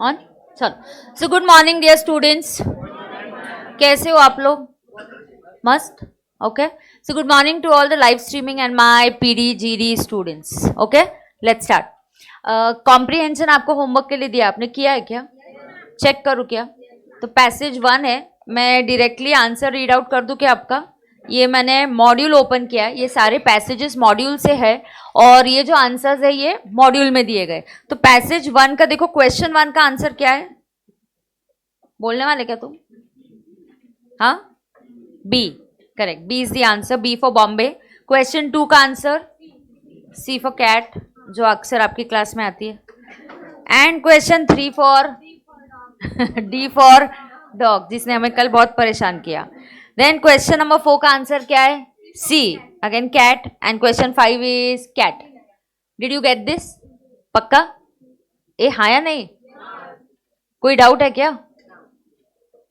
On चलो. So good morning dear students. कैसे हो आप लोग? मस्त. Okay. So good morning to all the live streaming and my PD GD students. Okay, let's start. Comprehension आपको homework के लिए दिया, आपने किया है क्या? चेक करूँ क्या? तो पैसेज 1 है. मैं डायरेक्टली आंसर रीड आउट कर दूं क्या आपका? ये मैंने मॉड्यूल ओपन किया है, ये सारे पैसेजेस मॉड्यूल से है और ये जो आंसर्स है ये मॉड्यूल में दिए गए. तो पैसेज 1 का देखो, क्वेश्चन 1 का आंसर क्या है? बोलने वाले क्या तुम? हाँ, B. Correct, B is the answer. B for Bombay. Question 2 का आंसर सी फॉर कैट, जो अक्सर आपकी क्लास में आती है. And question 3 for D for dog, जिसने हमें कल बहुत परेशान किया. देन क्वेश्चन नंबर 4 का आंसर क्या है? C, again cat. And question 5 is cat. Did you get this? पक्का? ए हाँ या नहीं? कोई डाउट है क्या?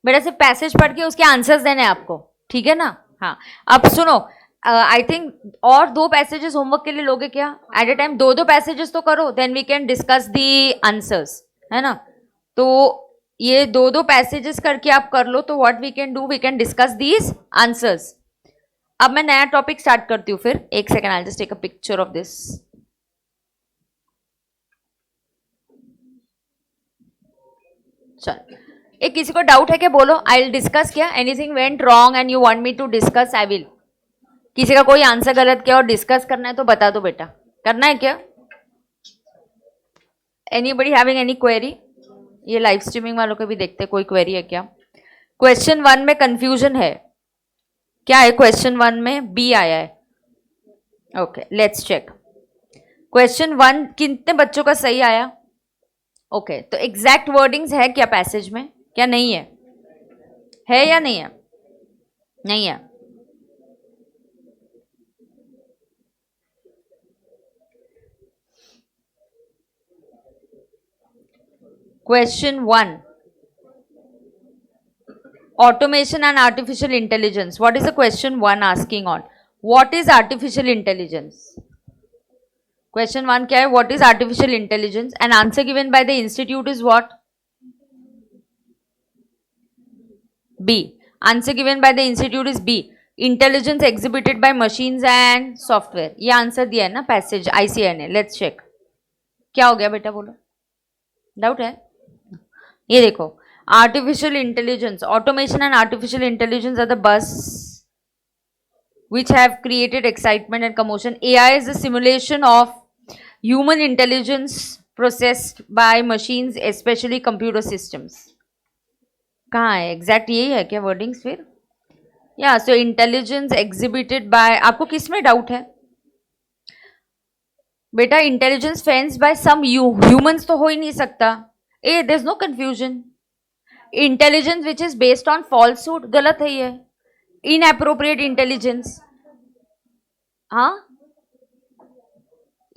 बेटा सिर्फ पैसेज पढ़ के उसके आंसर्स देने हैं आपको, ठीक है ना? हाँ. अब सुनो, आई थिंक और 2 पैसेजेस होमवर्क के लिए लोगे क्या? एट ए टाइम 2 पैसेजेस तो करो, then we can discuss the answers, है ना? तो ये 2 पैसेजेस करके आप कर लो, तो what we can do, we can discuss these answers. अब मैं नया टॉपिक स्टार्ट करती हूँ. फिर एक second, I just take a picture of this. चल, एक किसी को डाउट है क्या? बोलो, आई विल डिस्कस. क्या anything went wrong and you want me to discuss? I will. किसी का कोई आंसर गलत किया और डिस्कस करना है तो बता दो बेटा. करना है क्या? Anybody having any query? ये लाइव स्ट्रीमिंग वालों को भी देखते, कोई क्वेरी है क्या? क्वेश्चन 1 में कंफ्यूजन है क्या? है क्वेश्चन 1 में बी आया है. Okay, let's check. क्वेश्चन 1 कितने बच्चों का सही आया? ओके, तो एग्जैक्ट वर्डिंग्स है क्या पैसेज में? क्या नहीं है? है या नहीं है? नहीं है. Question 1, automation and artificial intelligence. What is the question 1 asking on? What is artificial intelligence? Question 1 क्या है? What is artificial intelligence? And answer given by the institute is what? B. Answer given by the institute is B. Intelligence exhibited by machines and software. ये answer दिया है ना passage ICAI ने. Let's check. क्या हो गया बेटा, बोलो. डाउट है? ये देखो, artificial intelligence, automation and artificial intelligence are the buzz which have created excitement and commotion. AI is the simulation of human intelligence processed by machines, especially computer systems. कहाँ है एग्जैक्ट? यही है क्या वर्डिंग्स फिर? या सो इंटेलिजेंस एग्जिबिटेड बाय. आपको किस में डाउट है बेटा? Intelligence fence by some humans तो हो ही नहीं सकता. Uh there is no confusion. Intelligence which is based on falsehood, गलत है ये. इनएप्रोप्रिएट इंटेलिजेंस, हाँ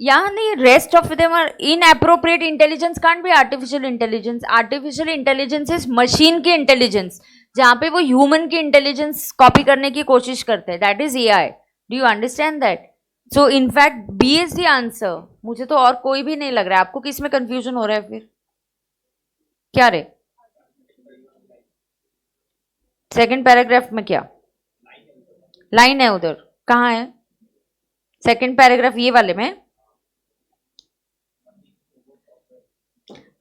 यहाँ नहीं. Rest of them are inappropriate intelligence. Can't be artificial intelligence. Artificial intelligence is machine की इंटेलिजेंस, जहां पे वो ह्यूमन की इंटेलिजेंस कॉपी करने की कोशिश करते हैं. That is AI. Do you understand that? So in fact B is the answer. मुझे तो और कोई भी नहीं लग रहा है. आपको किस में कंफ्यूजन हो रहा है फिर? क्या रे? सेकेंड पैराग्राफ में क्या लाइन है? उधर कहाँ है सेकेंड पैराग्राफ? ये वाले में.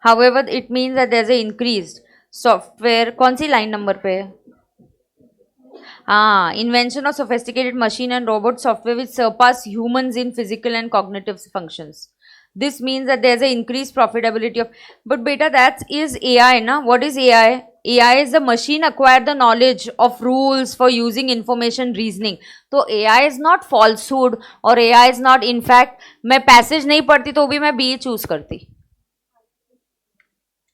However, it means that there's a increased software. कौन सी लाइन नंबर पे है? हाँ, invention of sophisticated machine and robot software which surpass humans in physical and cognitive functions. This means that there's an increased profitability of. But beta, that is AI, na? What is AI? AI is the machine acquire the knowledge of rules for using information reasoning. तो AI is not falsehood और AI is not. In fact, मैं passage नहीं पढ़ती तो भी मैं B choose करती.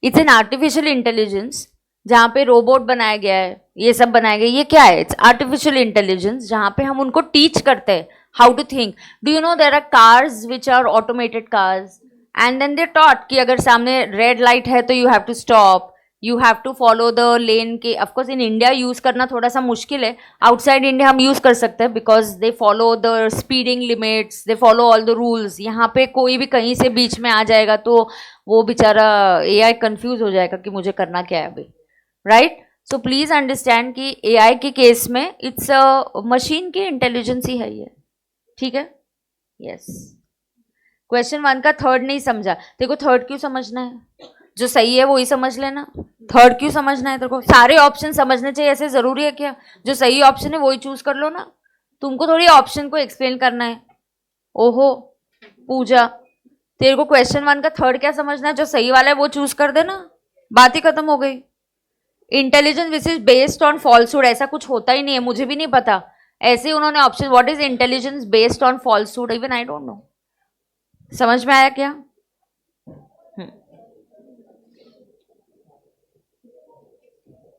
It's an artificial intelligence जहाँ पे रोबोट बनाया गया है, ये सब बनाया गया. ये क्या है? इट्स आर्टिफिशियल इंटेलिजेंस जहाँ पे हम उनको टीच करते हैं how to think. Do you know there are cars which are automated cars and then they taught कि अगर सामने रेड लाइट है तो you have to stop. You have to follow the lane के. ऑफकोर्स इन इंडिया यूज करना थोड़ा सा मुश्किल है, आउटसाइड इंडिया हम यूज कर सकते हैं because they follow the speeding limits, they follow all the rules. यहाँ पे कोई भी कहीं से बीच में आ जाएगा तो वो बेचारा एआई कंफ्यूज हो जाएगा कि मुझे करना क्या है अभी, राइट. सो प्लीज अंडरस्टैंड कि एआई के केस में इट्स मशीन की इंटेलिजेंस ही है ये, ठीक है. यस. क्वेश्चन 1 का थर्ड नहीं समझा. देखो थर्ड क्यों समझना है, जो सही है वही समझ लेना. थर्ड क्यों समझना है तेरे को, सारे ऑप्शन समझने चाहिए ऐसे जरूरी है क्या. जो सही ऑप्शन है वही चूज कर लो ना, तुमको थोड़ी ऑप्शन को एक्सप्लेन करना है. ओहो पूजा, तेरे को क्वेश्चन 1 का थर्ड क्या समझना है, जो सही वाला है वो चूज कर देना, बात ही खत्म हो गई. Intelligence which is based on falsehood ऐसा कुछ होता ही नहीं है, मुझे भी नहीं पता. ऐसे उन्होंने option, what is intelligence based on falsehood, even I don't know. समझ में आया क्या.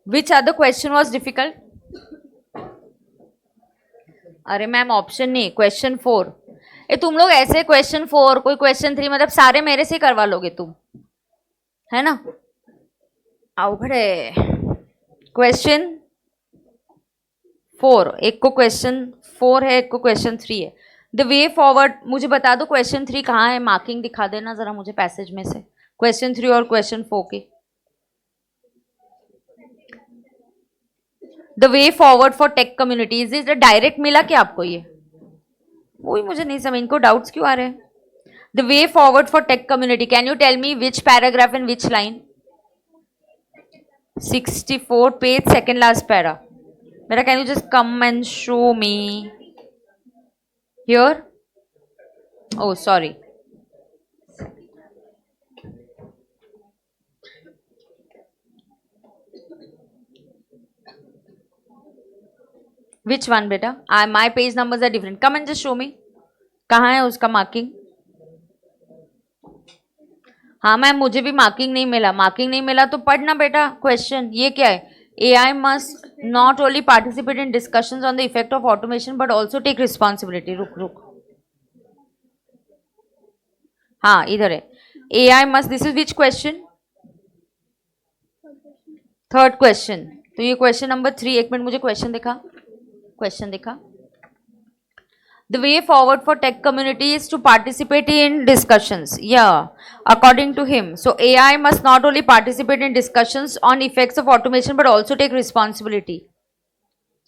Which other question was difficult? अरे मैम ऑप्शन नहीं, क्वेश्चन 4. ए तुम लोग ऐसे क्वेश्चन 4 कोई क्वेश्चन 3 मतलब सारे मेरे से करवा लोगे तुम, है ना. अवघड़ है. क्वेश्चन 4, एक को क्वेश्चन 4 है, एक को क्वेश्चन 3 है. द वे फॉरवर्ड, मुझे बता दो क्वेश्चन 3 कहाँ है, मार्किंग दिखा देना जरा मुझे पैसेज में से, क्वेश्चन 3 और क्वेश्चन 4 की. The way forward for tech communities is direct मिला क्या आपको ये, वही मुझे नहीं समझ, इनको डाउट्स क्यों आ रहे हैं. The way forward for tech community, can you tell me which paragraph and which line. 64 page second last para. मेरा can you just come and show me here. Oh sorry. Which one बेटा, my page numbers are different. Come and just show me. कहाँ है उसका marking. हाँ ma'am मुझे भी marking नहीं मिला. मार्किंग नहीं मिला तो पढ़ना बेटा क्वेश्चन. ये क्या है, AI must not only participate in discussions on the effect of automation but also take responsibility. रुक हाँ इधर है. AI must, this is which question, third question. तो ये क्वेश्चन नंबर 3. एक मिनट मुझे क्वेश्चन दिखा, क्वेश्चन दिखा. The way forward for tech community is to participate in discussions. Yeah, according to him. So AI must not only participate in discussions on effects of automation but also take responsibility.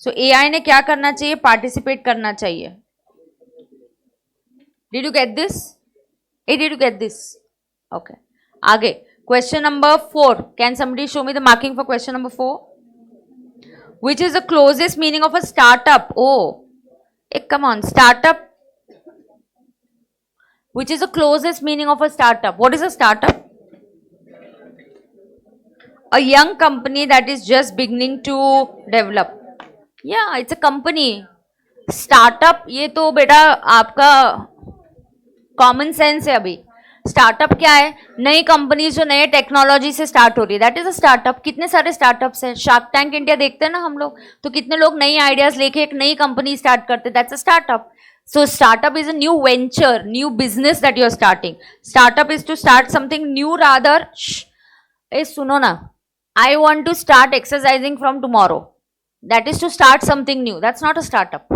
So AI ने क्या करना चाहिए, participate करना चाहिए. Did you get this? Hey, did you get this? Okay. आगे question number 4. Can somebody show me the marking for question number 4? Which is the closest meaning of a startup? Oh, come on, startup. Which is the closest meaning of a startup? What is a startup? A young company that is just beginning to develop. Yeah, it's a company. Startup, ये तो बेटा आपका common sense है. अभी startup क्या है, नई companies जो नए टेक्नोलॉजी से स्टार्ट हो रही है, दैट इज अ स्टार्टअप. कितने सारे स्टार्टअप्स हैं, शार्क टैंक इंडिया देखते हैं ना हम लोग, तो कितने लोग नई आइडियाज लेके एक नई कंपनी स्टार्ट करते हैं, that's a startup. So startup is a new venture, new business that you are starting. Startup is to start something new rather. Uh सुनो ना, I want to start exercising from tomorrow, that is to start something new, that's not a startup.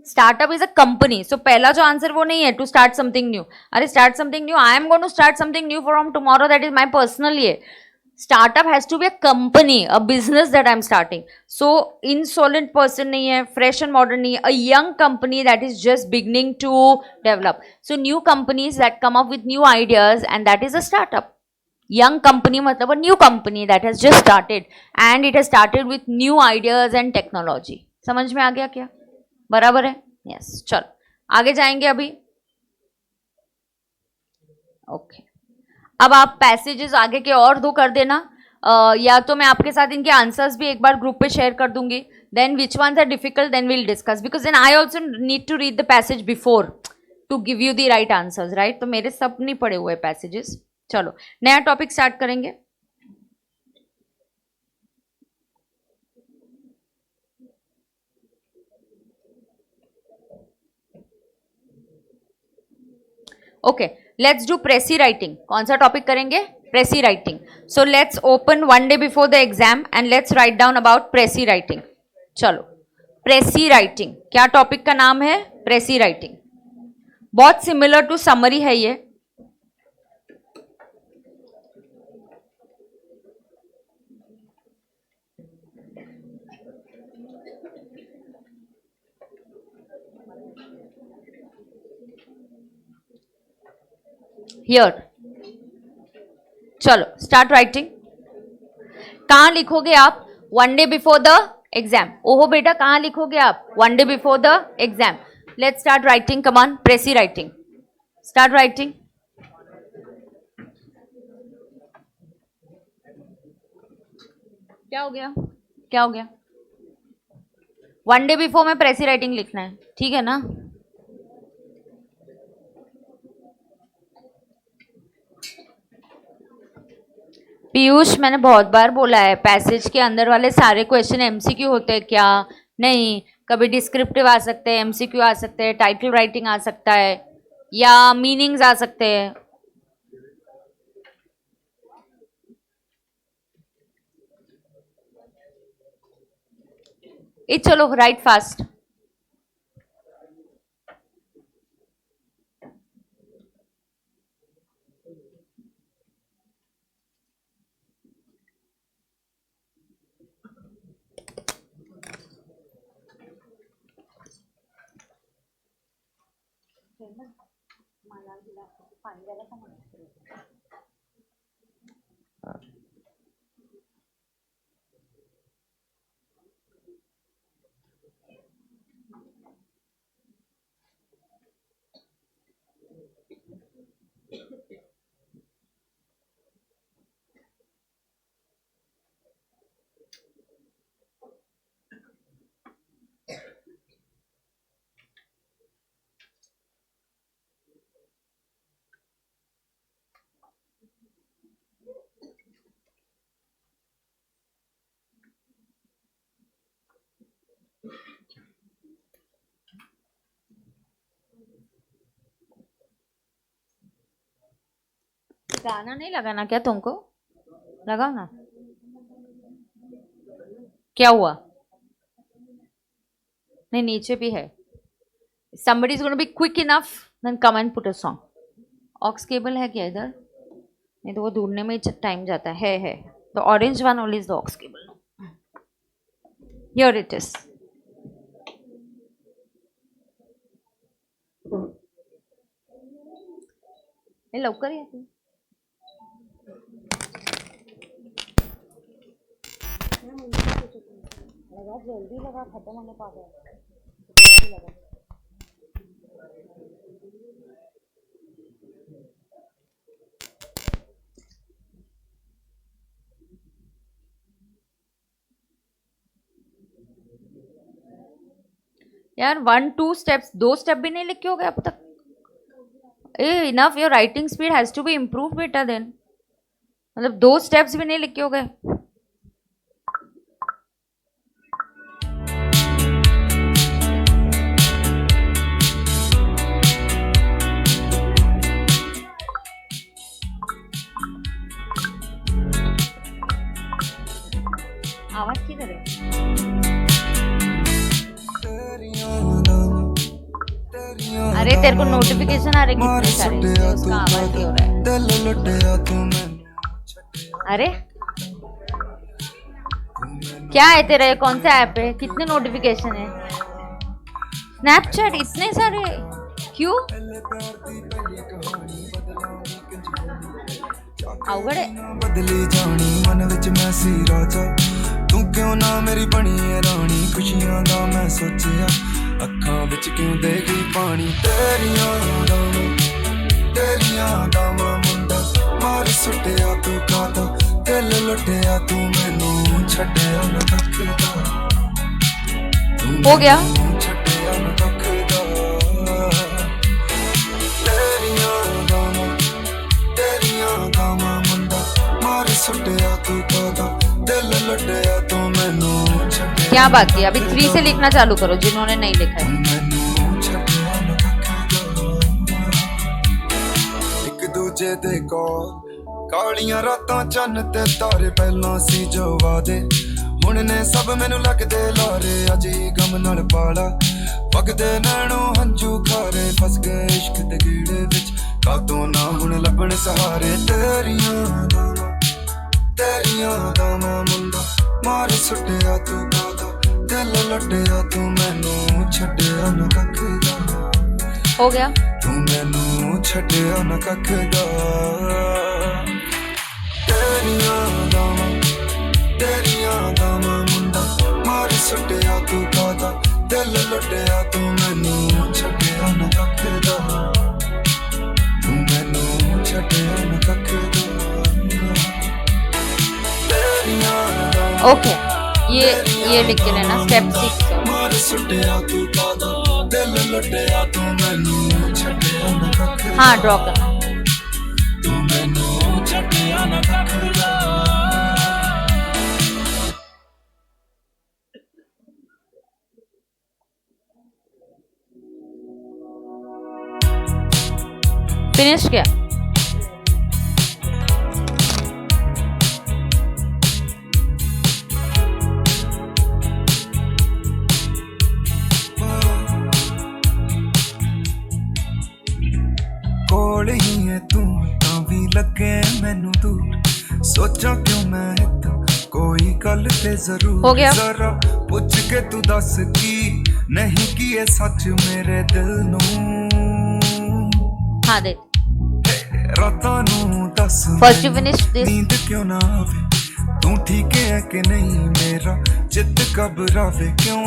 Startup is a company. So पहला जो answer वो नहीं है to start something new. अरे start something new, I am going to start something new from tomorrow, that is my personal. ये startup has to be a company, a business that I am starting. So insolent person नहीं है, fresh and modern नहीं है, a young company that is just beginning to develop. So new companies that come up with new ideas and that is a startup. Young company मतलब a new company that has just started and it has started with new ideas and technology. समझ में आ गया क्या, बराबर है. Yes चलो आगे जाएंगे अभी. ओके अब आप पैसेजेस आगे के और दो कर देना, या तो मैं आपके साथ इनके आंसर्स भी एक बार ग्रुप पे शेयर कर दूंगी. Then which ones are difficult then will discuss, because then I also need to read the passage before to give you the right answers, right. तो मेरे सब नहीं पड़े हुए पैसेजेस. चलो नया टॉपिक स्टार्ट करेंगे. Okay let's do precis writing. कौन सा टॉपिक करेंगे, Pressy writing. So let's open one day before the exam and let's write down about pressy writing. चलो, pressy writing. क्या टॉपिक का नाम है? Pressy writing. बहुत सिमिलर टू समरी है ये. Here. चलो स्टार्ट राइटिंग. कहाँ लिखोगे आप? One day before the exam. ओहो बेटा कहाँ लिखोगे आप? One day before the exam. Let's start writing. Come on, प्रेसी writing. Start writing. क्या हो गया? क्या हो गया? वन डे बिफोर में प्रेसी राइटिंग लिखना है, ठीक है ना? पीयूष, मैंने बहुत बार बोला है पैसेज के अंदर वाले सारे क्वेश्चन एमसीक्यू होते हैं क्या? नहीं, कभी डिस्क्रिप्टिव आ सकते हैं, एमसीक्यू आ सकते हैं, टाइटल राइटिंग आ सकता है, या मीनिंग्स आ सकते हैं. चलो राइट फास्ट. गाना नहीं लगाना क्या तुमको? लगाओ ना. क्या हुआ? नहीं, नीचे भी है. somebody is going to be quick enough then come and put a song. Aux cable है क्या इधर? नहीं तो वो ढूंढने में टाइम जाता है. the orange one only is the aux cable. Here it is. हे लवकर या तू. लगा, जल्दी लगा, खत्म होने पागल. लगा. यार 1 2 स्टेप्स, 2 स्टेप भी नहीं लिखे हो गए अब तक. Enough, your writing speed has to be improve बेटा. देन मतलब 2 स्टेप्स भी नहीं लिखे हो गए. आवाज किधर है? अरे तेरे को नोटिफिकेशन आ रहे कितने सारे, उसका आवाज ही हो रहा है. अरे क्या है तेरा? ये कौन सा ऐप है? कितने नोटिफिकेशन है? स्नैपचैट इतने सारे क्यों? अवगड़ है. बदली जानी मन विच मैं सी राजा, तू क्यों ना मेरी बनी है रानी. खुशियां दा मैं सोचिया, अखां विच क्यों देखी पानी. तेरियां दावां मुंडा मार सुटिया तू कादा, दिल लुटिया तू मैनू छड्डिया ना तकदा. हो गया. छड्डिया ना तकदा. तेरियां दावां मुंडा मार सुटिया तू कादा, दिल लुटिया तू मैनू. क्या बात की? अभी 3 से लिखना चालू करो जिन्होंने नहीं लिखा है. एक दूजे दे कोल ਕਾਲੀਆਂ ਰਾਤਾਂ ਚੰਨ ਤੇ ਤਾਰੇ ਪਹਿਲਾਂ ਸੀ ਜੋ ਵਾਦੇ ਹੁਣ ਨੇ ਸਭ ਮੈਨੂੰ ਲੱਗਦੇ ਲਾਰੇ ਅੱਜ ਹੀ ਗਮ ਨਾਲ ਪਾਲਾ ਵਗਦੇ ਨੈਣੋਂ ਹੰਝੂ ਖਾਰੇ ਫਸ ਗਏ ਇਸ਼ਕ ਦੇ ਗੀੜੇ ਵਿੱਚ ਕਾਤੋਂ ਨਾ ਹੁਣ ਲੱਭਣ ਸਹਾਰੇ ਤੇਰੀਆਂ ਦਾਵਾਂ ਮੁੰਡਾ ਮਾਰ ਸੁੱਟਿਆ ਤੂੰ ਕਾਦਾ ਦਿਲ ਲੁੱਟਿਆ ਤੂੰ ਮੈਨੂੰ ਛੱਡਿਆ ਨਾ ਕੱਖ ਦਾ हो गया ਤੂੰ ਮੈਨੂੰ ਛੱਡਿਆ ਨਾ ਕੱਖ ਦਾ ਤੇਰੀਆਂ ਦਾਵਾਂ ਮੁੰਡਾ ਮਾਰ ਸੁੱਟਿਆ ਤੂੰ ਕਾਦਾ ਦਿਲ ਲੁੱਟਿਆ ਤੂੰ ਮੈਨੂੰ ਛੱਡਿਆ ਨਾ ਕੱਖ ਦਾ ਤੂੰ ਮੈਨੂੰ ਛੱਡਿਆ ਨਾ ਕੱਖ ਦਾ ओके ये लिख के लेना स्टेप 6 ਮਾਰ ਸੁੱਟਿਆ ਤੂੰ ਕਾਦਾ ਦਿਲ ਲੁੱਟਿਆ ਤੂੰ ਮੈਨੂੰ ਛੱਡਿਆ ਨਾ ਕੱਖ ਦਾ हाँ ड्रॉ करना ਤੂੰ ਮੈਨੂੰ ਛੱਡਿਆ ਨਾ ਕੱਖ ਦਾ फिनिश किया ਕੋਲ ਹੀ ਹੈ ਤੂੰ ਤਾਂ ਵੀ ਲੱਗੇ ਮੈਨੂੰ ਦੂਰ ਸੋਚਾਂ ਕਿਉਂ ਮੈਂ ਇੱਦਾਂ ਕੋਈ ਗੱਲ ਤੇ ਜ਼ਰੂਰ ਹੋ ਗਿਆ। ਜ਼ਰਾ ਪੁੱਛ ਕੇ ਤੂੰ ਦੱਸ ਕੀ ਨਹੀਂ ਕੀ ਇਹ ਸੱਚ ਮੇਰੇ ਦਿਲ ਨੂੰ हाँ दे ਰਾਤਾਂ ਨੂੰ ਦੱਸ First you finish this. ਨੀਂਦ ਕਿਉਂ ਨਾ ਆਵੇ ਤੂੰ ਠੀਕ ਹੈ ਕਿ ਨਹੀਂ ਮੇਰਾ ਚਿੱਤ ਘਬਰਾਵੇ ਕਿਉਂ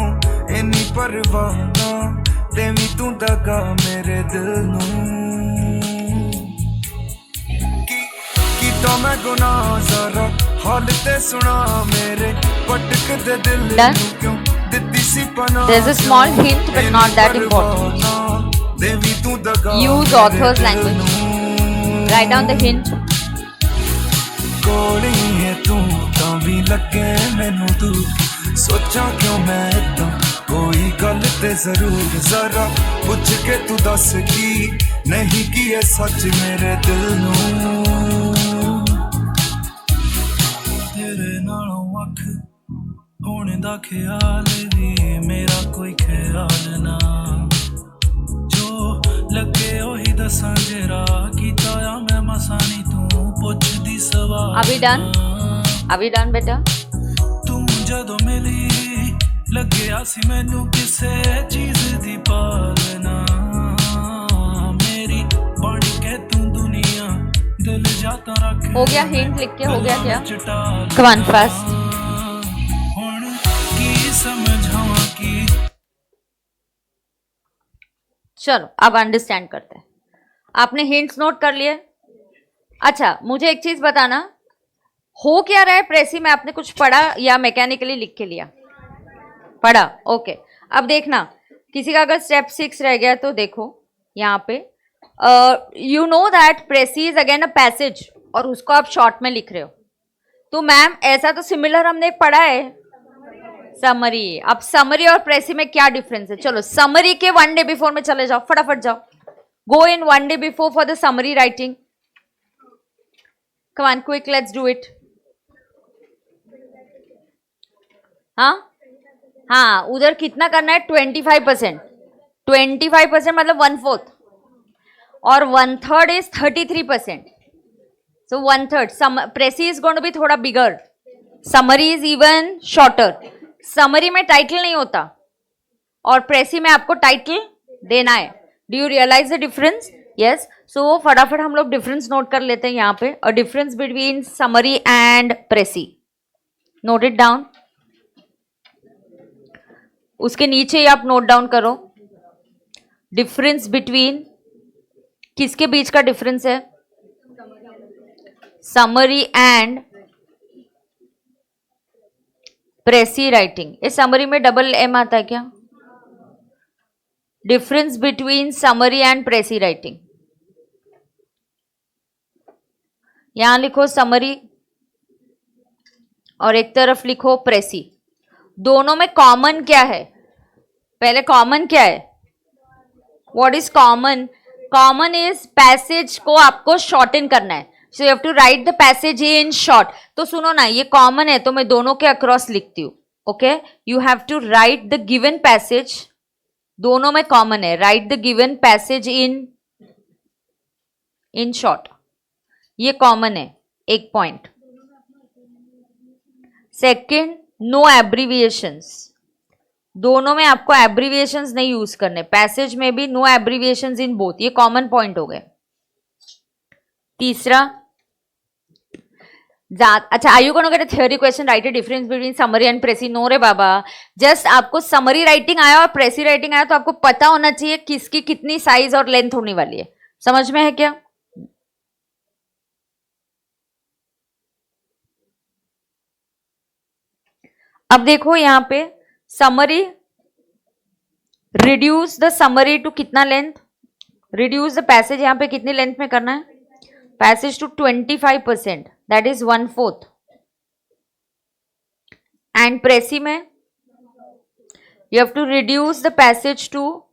ਇੰਨੀ ਪਰਵਾਹ ਨਾ ਦੇਵੀਂ ਤੂੰ ਦਗਾ ਮੇਰੇ ਦਿਲ ਨੂੰ ਕੀਤਾ ਮੈਂ ਗੁਨਾਹ ਜ਼ਰਾ ਹਾਲ ਤੇ ਸੁਣਾ ਮੇਰੇ ਭਟਕ ਦੇ ਦਿਲ Done. ਨੂੰ ਕਿਉਂ ਦਿੱਤੀ ਸੀ ਪਨਾਹ There's a small hint, but not that important. ਦੇਵੀਂ ਤੂੰ ਦਗਾ Use author's language. Write down the hint. ਕੋਲੀ ਹੈ ਤੂੰ ਤਾਂ ਵੀ ਲੱਗੇ ਮੈਨੂੰ ਤੂੰ ਸੋਚਾਂ ਕਿਉਂ ਮੈਂ ਏਦਾਂ ਕੋਈ ਗੱਲ ਤੇ ਜ਼ਰੂਰ ਜ਼ਰਾ ਪੁੱਛ ਕੇ ਤੂੰ ਦੱਸ ਕੀ ਨਹੀਂ ਕੀ ਇਹ ਸੱਚ ਮੇਰੇ ਦਿਲ ਨੂੰ ਤੇਰੇ ਨਾਲੋਂ ਵੱਖ ਹੋਣ ਦਾ ਖਿਆਲ ਵੀ ਮੇਰਾ ਕੋਈ ਖਿਆਲ ਨਾ ਜੋ ਲੱਗੇ ਉਹੀ ਦੱਸਾਂ ਜਰਾ ਕੀਤਾ ਆ ਮੈਂ ਮਸਾਨੀ ਤੂੰ ਪੁੱਛਦੀ ਸਵਾਲ Are we done बेटा? ਤੂੰ ਜਦੋਂ ਮਿਲੀ ਲੱਗਿਆ ਸੀ ਮੈਨੂੰ ਕਿਸੇ ਚੀਜ਼ ਦੀ ਪਾਲਣਾ ਮੇਰੀ ਬਣ ਕੇ ਤੂੰ ਦੁਨੀਆ ਦਿਲ ਜਾਤਾ ਰੱਖ हो गया hint लिख के हो गया क्या? ਚਟਾਲ Come on fast. ਹੁਣ ਕੀ ਸਮਝਾਵਾਂ ਕੀ चलो अब अंडरस्टैंड करते हैं. आपने हिंट्स नोट कर लिए? अच्छा मुझे एक चीज बताना, हो क्या रहा है प्रेसी में? आपने कुछ पढ़ा या मैकेनिकली लिख के लिया? पढ़ा, ओके. अब देखना किसी का अगर स्टेप 6 रह गया तो देखो यहाँ पे you know that precis is again a passage और उसको आप शॉर्ट में लिख रहे हो. तो मैम ऐसा तो सिमिलर हमने पढ़ा है समरी. अब समरी और प्रेसी में क्या डिफरेंस है? चलो समरी के 1 डे बिफोर में चले जाओ, फटाफट जाओ. गो इन 1 day before for the summary writing. Come on quick, let's do it. हाँ उधर कितना करना है? 25%. 25% मतलब 1/4 और 1/3 is 33%. So 1/3. Precis is going to be थोड़ा bigger. Summary is even shorter. Summary में टाइटल नहीं होता और प्रेसी में आपको टाइटल देना है. Do you realise the difference? Yes. So फटाफट हम लोग डिफरेंस नोट कर लेते हैं यहाँ पे. A difference between summary and precis. Note it down. उसके नीचे ही आप नोट डाउन करो. डिफरेंस बिटवीन, किसके बीच का डिफरेंस है? Summary and precis writing. इस समरी में डबल एम आता है क्या? Difference between summary and precis writing. यहां लिखो समरी और एक तरफ लिखो प्रेसी. दोनों में कॉमन क्या है? पहले कॉमन क्या है? What is common? Common is passage को आपको शॉर्टन करना है. So you have to write the passage in short. तो सुनो ना, ये कॉमन है तो मैं दोनों के अक्रॉस लिखती हूँ. Okay, you have to write the given passage, दोनों में कॉमन है. Write the given passage in short, ये कॉमन है, एक पॉइंट. Second, no abbreviations. दोनों में आपको एब्रीविएशंस नहीं यूज करने. पैसेज में भी नो एब्रीविएशंस इन बोथ, ये कॉमन पॉइंट हो गए. तीसरा, अच्छा, are you gonna get a theory question, write a difference between summary and precis? No रे बाबा, जस्ट आपको समरी राइटिंग आया और प्रेसी राइटिंग आया तो आपको पता होना चाहिए किसकी कितनी साइज और लेंथ होने वाली है. समझ में है क्या? अब देखो यहां पे summary, reduce the summary to कितना लेंथ, रिड्यूस द पैसेज यहां पे कितनी लेंथ में करना है? Passage to 25%, that is 1/4. And precis में you have to reduce the passage to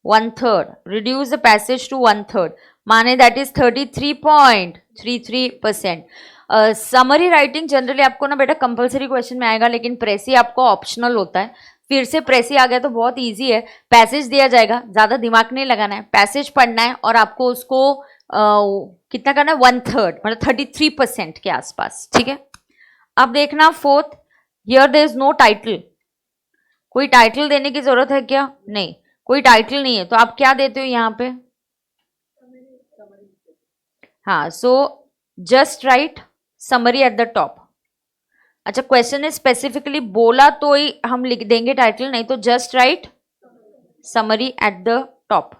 1/3. Reduce the passage to 1/3 माने that is 33.33%. Summary writing generally आपको ना बेटा कंपलसरी क्वेश्चन में आएगा, लेकिन प्रेसी आपको ऑप्शनल होता है. फिर से प्रेसी आ गया तो बहुत इजी है. पैसेज दिया जाएगा, ज्यादा दिमाग नहीं लगाना है, पैसेज पढ़ना है और आपको उसको कितना करना है? 1/3, मतलब 33% के आसपास. ठीक है, अब देखना fourth, here there is no title. कोई टाइटल देने की जरूरत है क्या? नहीं, कोई टाइटल नहीं है, तो आप क्या देते हो यहाँ पे? हाँ, so just write summary at the top. अच्छा, क्वेश्चन है स्पेसिफिकली बोला तो ही हम लिख देंगे टाइटल, नहीं तो just write summary at the top.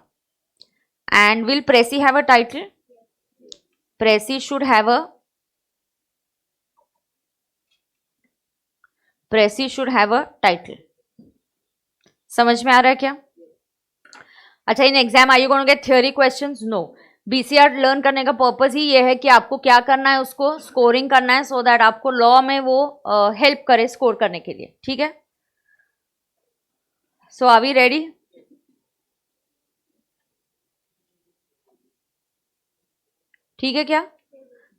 And will precis have a title? Precis should have a title. समझ में आ रहा है क्या? अच्छा, in exam are you gonna get theory questions? No. BCR learn करने का पर्पस ही ये है कि आपको क्या करना है, उसको स्कोरिंग करना है, सो दैट आपको लॉ में वो हेल्प करे स्कोर करने के लिए. ठीक है, सो आर वी रेडी? ठीक है क्या?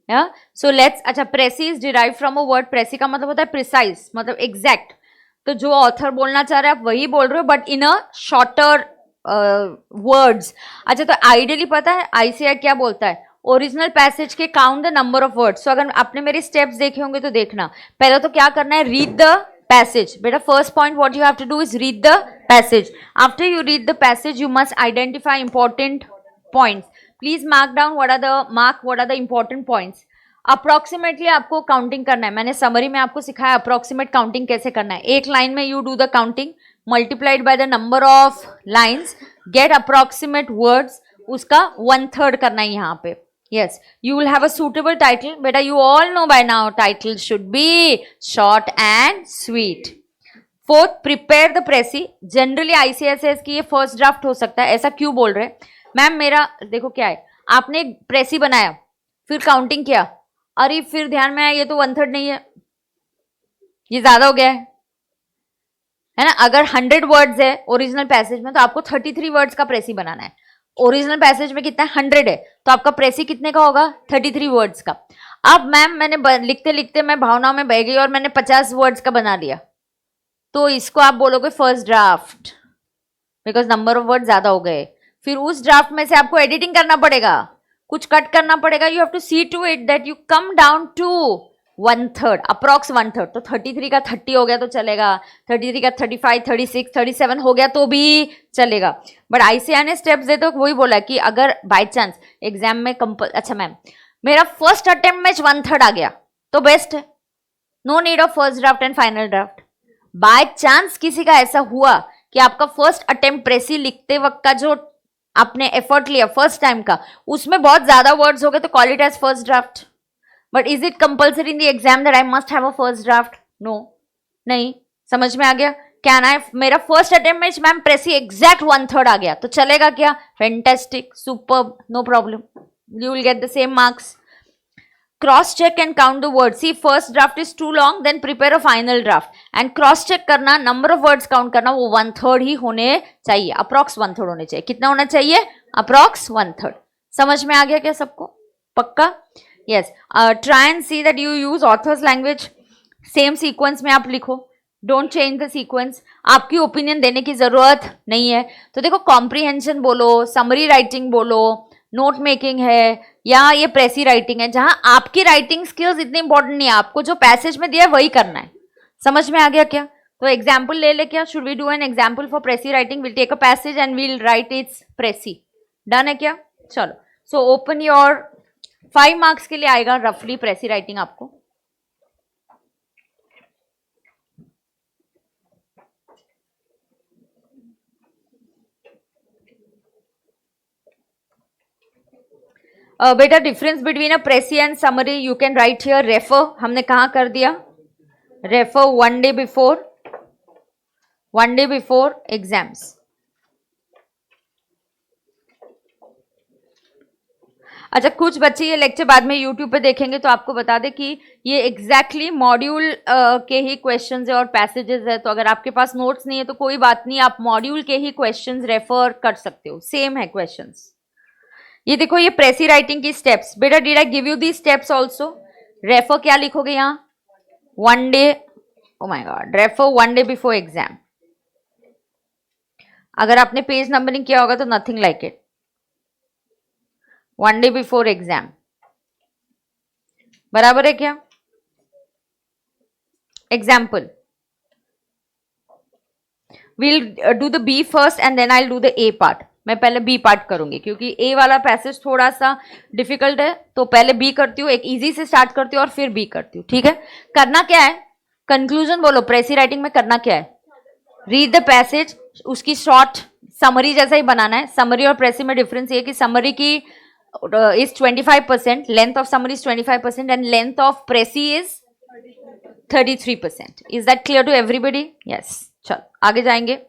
या सो लेट्स. अच्छा, precis is derive from a word. Precis का मतलब होता है प्रिसाइज, मतलब एग्जैक्ट. तो जो ऑथर बोलना चाह रहे हैं आप वही बोल रहे हो, but in a shorter words. अच्छा, तो आइडियली पता है आईसीआई क्या बोलता है? ओरिजिनल पैसेज के count the number of words. So अगर आपने मेरे स्टेप्स देखे होंगे तो देखना, पहले तो क्या करना है? Read the passage. बेटा first point what you have to do is read the passage. After you read the passage you must identify important points. Please mark down what are the important points. Approximately आपको counting करना है. मैंने summary में आपको सिखाया approximate counting कैसे करना है. एक लाइन में you do the counting, multiplied by the number of lines, get approximate words, उसका 1/3 करना है यहाँ पे. Yes, you will have a suitable title. बेटा you all know by now title should be short and sweet. Fourth, prepare the pressy. Generally ICSS की ये first draft हो सकता है. ऐसा क्यों बोल रहे? मैम मेरा देखो क्या है, आपने प्रेसी बनाया, फिर काउंटिंग किया, अरे फिर ध्यान में आया ये तो 1/3 नहीं है, ये ज्यादा हो गया है ना. अगर 100 वर्ड्स है ओरिजिनल पैसेज में तो आपको 33 वर्ड्स का प्रेसी बनाना है. ओरिजिनल पैसेज में कितना है? 100 है, तो आपका प्रेसी कितने का होगा? 33 वर्ड्स का. अब मैम मैंने लिखते लिखते मैं भावनाओं में बह गई और मैंने 50 वर्ड्स का बना लिया, तो इसको आप बोलोगे first draft, because number of word ज्यादा हो गए. फिर उस ड्राफ्ट में से आपको एडिटिंग करना पड़ेगा, कुछ कट करना पड़ेगा. You have to see to it that you come down to 1/3, approx 1/3. तो 33 का 30 हो गया तो चलेगा, 33 का 35, 36, 37 हो गया तो भी चलेगा. बट आईसीआई ने स्टेप्स दे तो वही बोला कि अगर बाय चांस एग्जाम में अच्छा मैम मेरा फर्स्ट अटेम्प्ट में 1/3 आ गया तो बेस्ट है, no need of first draft and final draft. By chance किसी का ऐसा हुआ कि आपका फर्स्ट अटेम्प्ट प्रेसी लिखते वक्त का जो आपने एफर्ट लिया फर्स्ट टाइम का, उसमें बहुत ज्यादा वर्ड्स हो गए, तो call it as first draft. But is it compulsory in the exam that I must have a first draft? No, नहीं. समझ में आ गया? कैन आई, मेरा फर्स्ट अटेम्प्ट में मैम प्रेसी एग्जैक्ट 1/3 आ गया तो चलेगा क्या? Fantastic, superb, no problem, you will get the same marks. Cross check and count the words. See first draft is too long, then prepare a final draft. And cross check करना, number of words count करना, वो 1/3 ही होने चाहिए, approx 1/3 होने चाहिए. कितना होना चाहिए? अप्रॉक्स 1/3. समझ में आ गया क्या सबको? पक्का? Yes. Try and see that you use authors language. Same sequence में आप लिखो, डोंट चेंज द सीक्वेंस. आपकी ओपिनियन देने की जरूरत नहीं है. तो देखो, कॉम्प्रीहेंशन बोलो, समरी राइटिंग बोलो, नोट मेकिंग है, या ये प्रेसी राइटिंग है, जहां आपकी राइटिंग स्किल्स इतनी इंपॉर्टेंट नहीं है. आपको जो पैसेज में दिया है वही करना है. समझ में आ गया क्या? तो एग्जाम्पल ले ले. क्या should we do an example for precis writing? Will take a passage and will write its precis. Done है क्या? चलो. सो ओपन योर 5 मार्क्स के लिए आएगा रफली प्रेसी राइटिंग आपको. बेटा, difference between a precis and summary you can write here. Refer हमने कहाँ कर दिया? Refer one day before exams. अच्छा, कुछ बच्चे ये लेक्चर बाद में यूट्यूब पे देखेंगे तो आपको बता दें कि ये एग्जैक्टली मॉड्यूल के ही क्वेश्चंस है और पैसेजेस है. तो अगर आपके पास नोट्स नहीं है तो कोई बात नहीं, आप मॉड्यूल के ही क्वेश्चंस रेफर कर सकते हो. सेम है क्वेश्चंस. ये देखो, ये प्रेसी राइटिंग की स्टेप्स. बेटा, did I give you the steps also? Refer क्या लिखोगे यहाँ? One day. Oh my god, refer one day before exam. अगर आपने पेज नंबरिंग किया होगा तो nothing like it. One day before exam. बराबर है क्या? Example. We'll do the B first and then I do the A part. मैं पहले बी पार्ट करूंगी क्योंकि ए वाला पैसेज थोड़ा सा डिफिकल्ट है. तो पहले बी करती हूँ, एक इजी से स्टार्ट करती हूँ और फिर बी करती हूँ. ठीक है? करना क्या है? कंक्लूजन बोलो. प्रेसी राइटिंग में करना क्या है? रीड द पैसेज, उसकी शॉर्ट समरी जैसा ही बनाना है. समरी और प्रेसी में डिफरेंस ये कि समरी की is 25%, length of summary is 25% and length of precis is 33%. Is that clear to everybody? Yes. चलो आगे जाएंगे.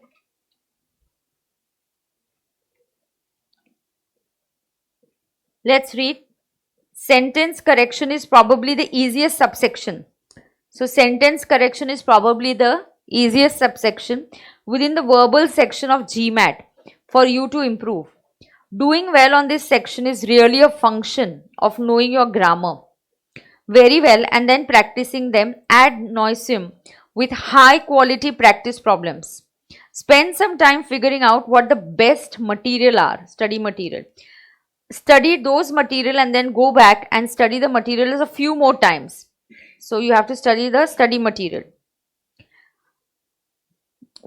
Let's read. Sentence correction is probably the easiest subsection. So sentence correction is probably the easiest subsection within the verbal section of GMAT for you to improve. Doing well on this section is really a function of knowing your grammar very well and then practicing them ad nauseam with high quality practice problems. Spend some time figuring out what the best material are, study material. Study those material and then go back and study the material a few more times. So you have to study the study material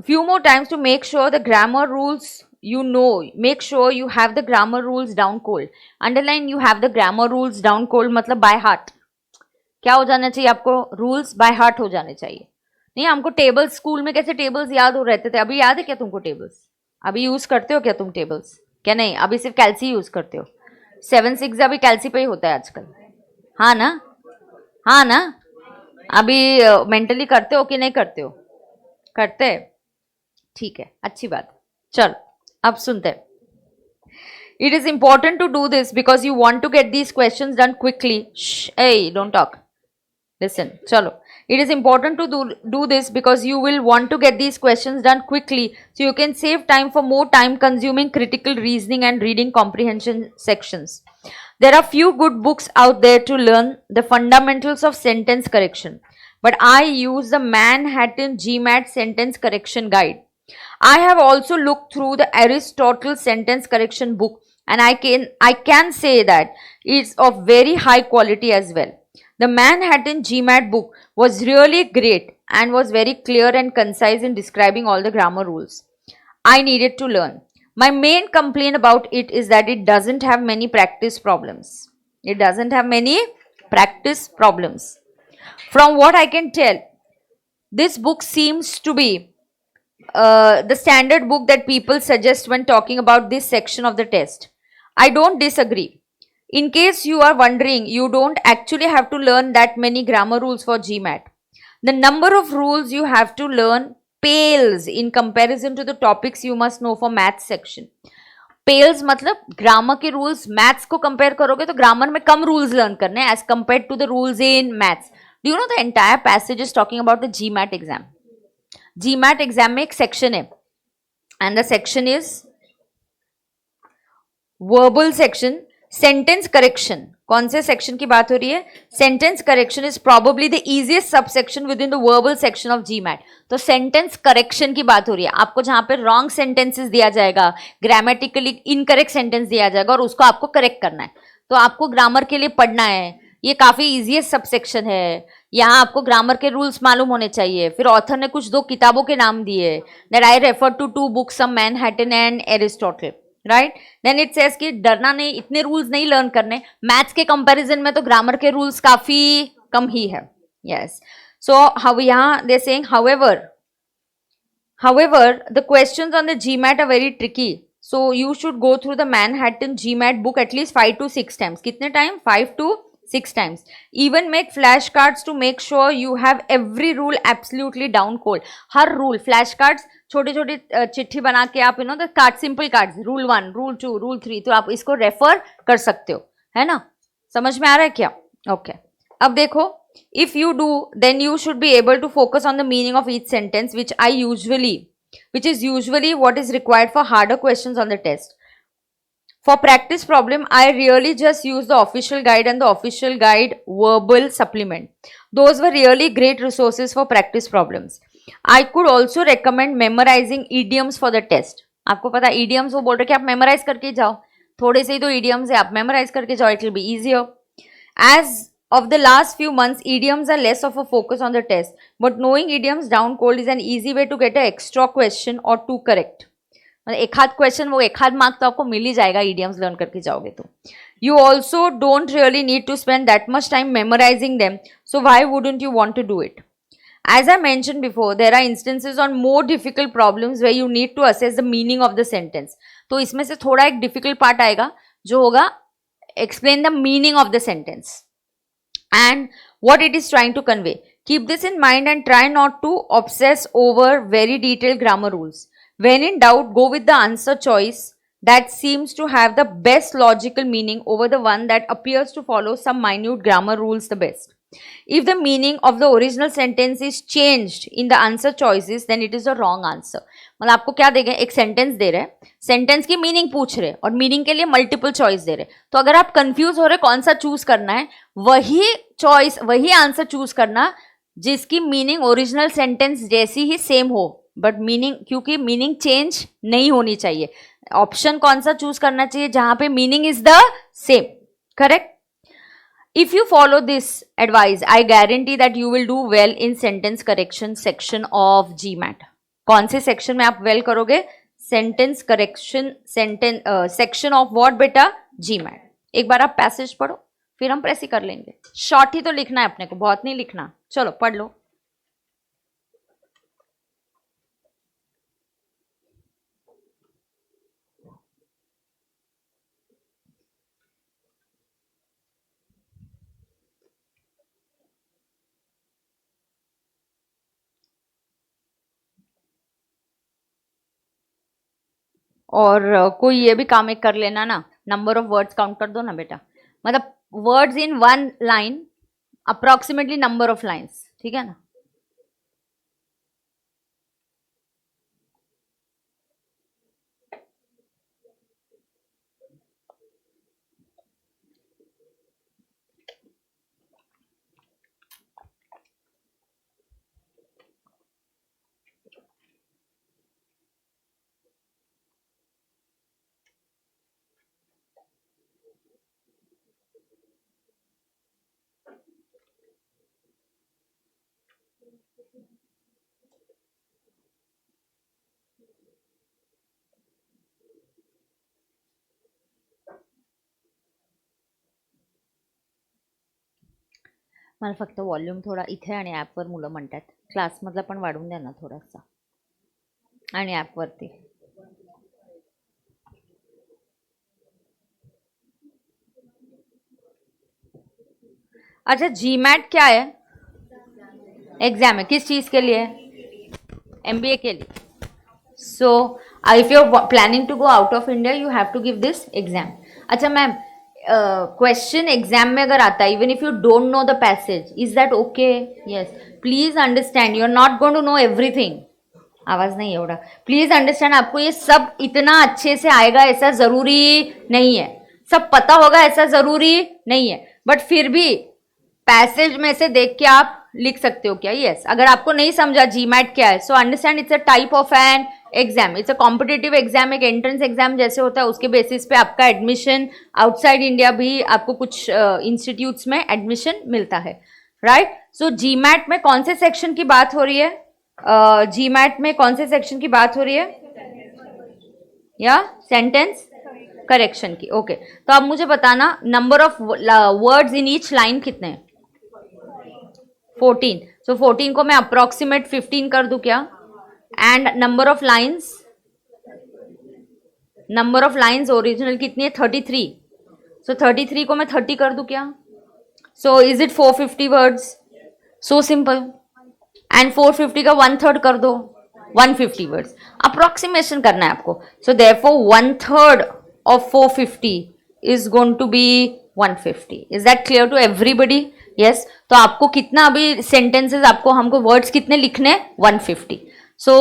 few more times to make sure the grammar rules you know. Make sure you have the grammar rules down cold. Underline you have the grammar rules down cold मतलब by heart. क्या हो जाना चाहिए आपको? Rules by heart हो जाने चाहिए. नहीं, हमको टेबल्स, स्कूल में कैसे टेबल्स याद हो रहते थे, अभी याद है क्या तुमको टेबल्स? अभी यूज करते हो क्या तुम टेबल्स? क्या नहीं? अभी सिर्फ कैल्सी यूज करते हो. 7-6 अभी कैल्सी पे ही होता है आजकल. हाँ ना? हाँ ना? अभी मेंटली करते हो कि नहीं करते हो? करते. ठीक है, अच्छी बात. चलो अब सुनते हैं. It is important to do this because you want to get these questions done quickly. Shh, hey, don't talk. Listen, chalo. It is important to do this because you will want to get these questions done quickly so you can save time for more time consuming critical reasoning and reading comprehension sections. There are few good books out there to learn the fundamentals of sentence correction, but I use the Manhattan GMAT sentence correction guide. I have also looked through the Aristotle sentence correction book and I can say that it's of very high quality as well. The Manhattan GMAT book was really great and was very clear and concise in describing all the grammar rules I needed to learn. My main complaint about it is that it doesn't have many practice problems. It doesn't have many practice problems. From what I can tell, this book seems to be the standard book that people suggest when talking about this section of the test. I don't disagree. In case you are wondering, you don't actually have to learn that many grammar rules for GMAT. The number of rules you have to learn pales in comparison to the topics you must know for maths section. Pales मतलब grammar के rules maths को compare करोगे तो grammar में कम rules learn करने as compare to the rules in maths. Do you know the entire passage is talking about the GMAT exam. GMAT exam में एक सेक्शन है and the section is verbal section. Sentence correction, कौन से section की बात हो रही है? Sentence correction is probably the easiest subsection within the verbal section of GMAT. तो सेंटेंस करेक्शन की बात हो रही है, आपको जहां पे रॉन्ग सेंटेंसेस दिया जाएगा, ग्रामेटिकली इनकरेक्ट सेंटेंस दिया जाएगा और उसको आपको करेक्ट करना है, तो आपको ग्रामर के लिए पढ़ना है। ये काफी इजीएस्ट सबसेक्शन है, यहाँ आपको ग्रामर के रूल्स मालूम होने चाहिए। फिर ऑथर ने कुछ 2 किताबों के नाम दिए, that I refer to 2 books, some Manhattan and Aristotle, right. Then it says कि डरना नहीं, इतने रूल्स नहीं लर्न करने, मैथ्स के कंपैरिजन में तो ग्रामर के रूल्स काफी कम ही है। यस, सो हाउ यहाँ they saying however the questions on the GMAT are very tricky, so you should go through the Manhattan GMAT book at least 5 to 6 times. कितने time? 5 to 6 times. Even make flashcards to make sure you have every rule absolutely down cold. Her rule flash cards, छोटे छोटे चिट्ठी बना के आप the card, simple cards, rule 1, rule 2, rule 3, तो आप इसको रेफर कर सकते हो, है ना? समझ में आ रहा है क्या? ओके, अब देखो, if you do, then you should be able to focus on the meaning of each sentence, which is usually what is required for harder questions on the test. For practice problem, I really just use the official guide and the official guide verbal supplement. Those were really great resources for practice problems. I could also recommend memorizing idioms for the test. आपको पता है idioms, वो बोल रहे कि आप memorize करके जाओ, थोड़े से ही तो idioms है, आप memorize करके जाओ, it will be easier. As of the last few months, idioms are less of a focus on the test, but knowing idioms down cold is an easy way to get an extra question or 2 correct. मतलब एक आध question, वो एक आध mark तो आपको मिल ही जाएगा idioms learn करके जाओगे तो. You also don't really need to spend that much time memorizing them, so why wouldn't you want to do it? As I mentioned before, there are instances on more difficult problems where you need to assess the meaning of the sentence. तो इसमें से थोड़ा एक difficult part आएगा जो होगा explain the meaning of the sentence and what it is trying to convey. Keep this in mind and try not to obsess over very detailed grammar rules. When in doubt, go with the answer choice that seems to have the best logical meaning over the one that appears to follow some minute grammar rules the best. If the meaning of the original sentence is changed in the answer choices, then it is a wrong answer. मतलब आपको क्या देंगे? एक sentence दे रहे हैं, sentence की meaning पूछ रहे और मीनिंग के लिए मल्टीपल चॉइस दे रहे, तो अगर आप कंफ्यूज हो रहे कौन सा चूज करना है, वही चॉइस, वही आंसर चूज करना जिसकी मीनिंग ओरिजिनल सेंटेंस जैसी ही सेम हो, बट मीनिंग, क्योंकि मीनिंग चेंज नहीं होनी चाहिए। ऑप्शन कौन सा चूज करना चाहिए? जहां पे meaning is the same, correct? If you follow this advice, I guarantee that you will do well in sentence correction section of GMAT. कौन से सेक्शन में आप वेल करोगे? Sentence correction section of what बेटा? GMAT. एक बार आप passage पढ़ो, फिर हम प्रेस ही कर लेंगे। शॉर्ट ही तो लिखना है अपने को, बहुत नहीं लिखना। चलो पढ़ लो। और कोई ये भी काम एक कर लेना ना, नंबर ऑफ वर्ड्स काउंट कर दो ना बेटा, मतलब words in 1 line approximately number of lines, ठीक है ना? मला फक्त वॉल्यूम थोडा इथे आणि ॲपवर मुलं म्हणतात, क्लासमधला पण वाढवून द्या ना थोडासा, आणि ॲपवरती। अच्छा, GMAT क्या है? एग्जाम है, किस चीज़ के लिए? MBA के लिए। So if you are planning to go out of India, you have to give this exam. अच्छा मैम, क्वेश्चन एग्जाम में अगर आता है, even if you don't know the passage, is that okay? Yes, please understand, you are not going to know everything. आवाज नहीं एवढा, please understand, आपको ये सब इतना अच्छे से आएगा ऐसा जरूरी नहीं है। सब पता होगा ऐसा जरूरी नहीं है, बट फिर भी पैसेज में से देख के आप लिख सकते हो क्या? यस। अगर आपको नहीं समझा जीमैट क्या है, so understand it's a type of an exam, it's a competitive exam, एक एंट्रेंस एग्जाम जैसे होता है, उसके बेसिस पे आपका एडमिशन आउटसाइड इंडिया भी आपको कुछ इंस्टीट्यूट्स में एडमिशन मिलता है, राइट? सो जीमैट में कौन से सेक्शन की बात हो रही है? जीमैट में कौन से सेक्शन की बात हो रही है? या सेंटेंस करेक्शन की। ओके, तो अब मुझे बताना number of words in each line कितने हैं? 14। सो 14 को मैं अप्रोक्सीमेट 15 कर दूं क्या? And number of lines original कितनी है? 33। सो 33 को मैं 30 कर दूं क्या? So is it 450 words? So simple. And 450 का 1/3 कर दो, 150 वर्ड्स। अप्रोक्सीमेशन करना है आपको। So therefore 1/3 of 450 is going to be 150. Is that clear to everybody? Yes. तो आपको कितना अभी sentences आपको हमको words कितने लिखने? 150. So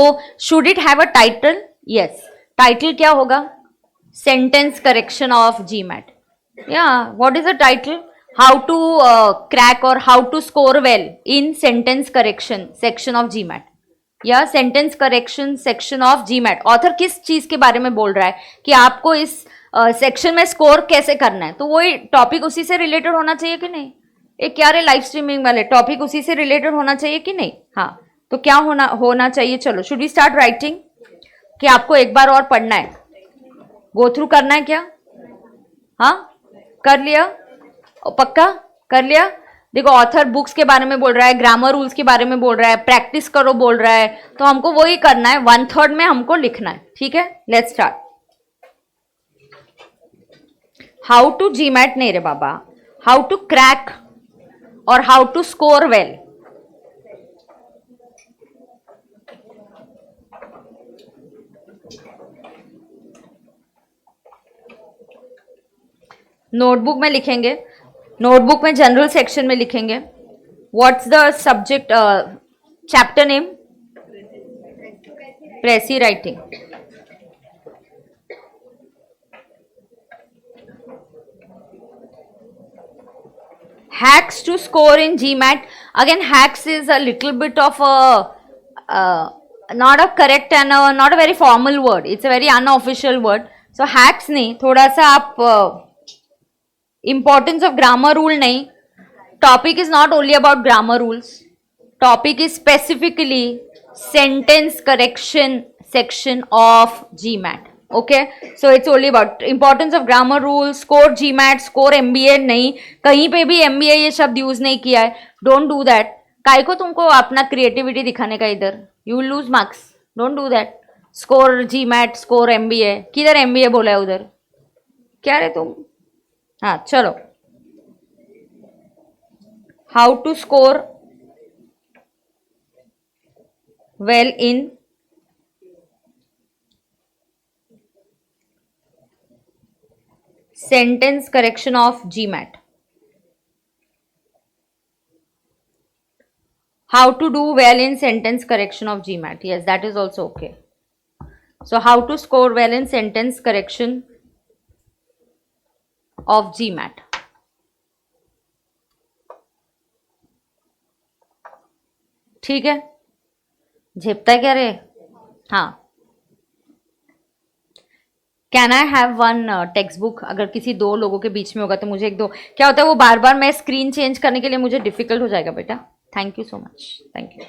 should it have a title? Yes. Title क्या होगा? Sentence correction of GMAT. Yeah. What is the title? How to crack or how to score well in sentence correction section of GMAT. या sentence correction section of GMAT. Author किस चीज के बारे में बोल रहा है कि आपको इस सेक्शन में स्कोर कैसे करना है? तो वही टॉपिक उसी से रिलेटेड होना चाहिए कि नहीं? एक क्या रे लाइव स्ट्रीमिंग वाले टॉपिक उसी से रिलेटेड होना चाहिए कि नहीं? हाँ, तो क्या होना चाहिए? चलो, शुड वी स्टार्ट राइटिंग? कि आपको एक बार और पढ़ना है, गो थ्रू करना है क्या? हाँ, कर लिया? पक्का कर लिया? देखो, ऑथर बुक्स के बारे में बोल रहा है, ग्रामर रूल्स के बारे में बोल रहा है, प्रैक्टिस करो बोल रहा है, तो हमको वही करना है, 1/3 में हमको लिखना है। ठीक है, let's start. How to GMAT नहीं रे बाबा, हाउ टू क्रैक और how to score well. Notebook में लिखेंगे, नोटबुक में जनरल सेक्शन में लिखेंगे। What's the subject chapter name? Precis writing. hacks to score in GMAT. Again, hacks is a little bit of a not a correct and not a very formal word. It's a very unofficial word. So hacks नहीं, थोड़ा सा आप importance of grammar rule नहीं. Topic is not only about grammar rules. Topic is specifically sentence correction section of GMAT. Okay, so it's only about importance of grammar rules. Score GMAT, score MBA नहीं, कहीं पे भी MBA ये शब्द use नहीं किया है. Don't do that. काहे को तुमको अपना क्रिएटिविटी दिखाने का इधर? You will lose marks. Don't do that. Score GMAT, score MBA. किधर MBA बोला है उधर? क्या रे तुम? हाँ चलो. How to score well in sentence correction of GMAT. How to do well in sentence correction of GMAT. Yes, that is also okay. So how to score well in sentence correction of GMAT. ठीक है, झेपता है क्या रे? हाँ. Can I have one text book? अगर किसी दो लोगों के बीच में होगा तो मुझे एक दो. क्या होता है वो बार बार मैं स्क्रीन चेंज करने के लिए मुझे डिफिकल्ट हो जाएगा बेटा. Thank you so much, thank you.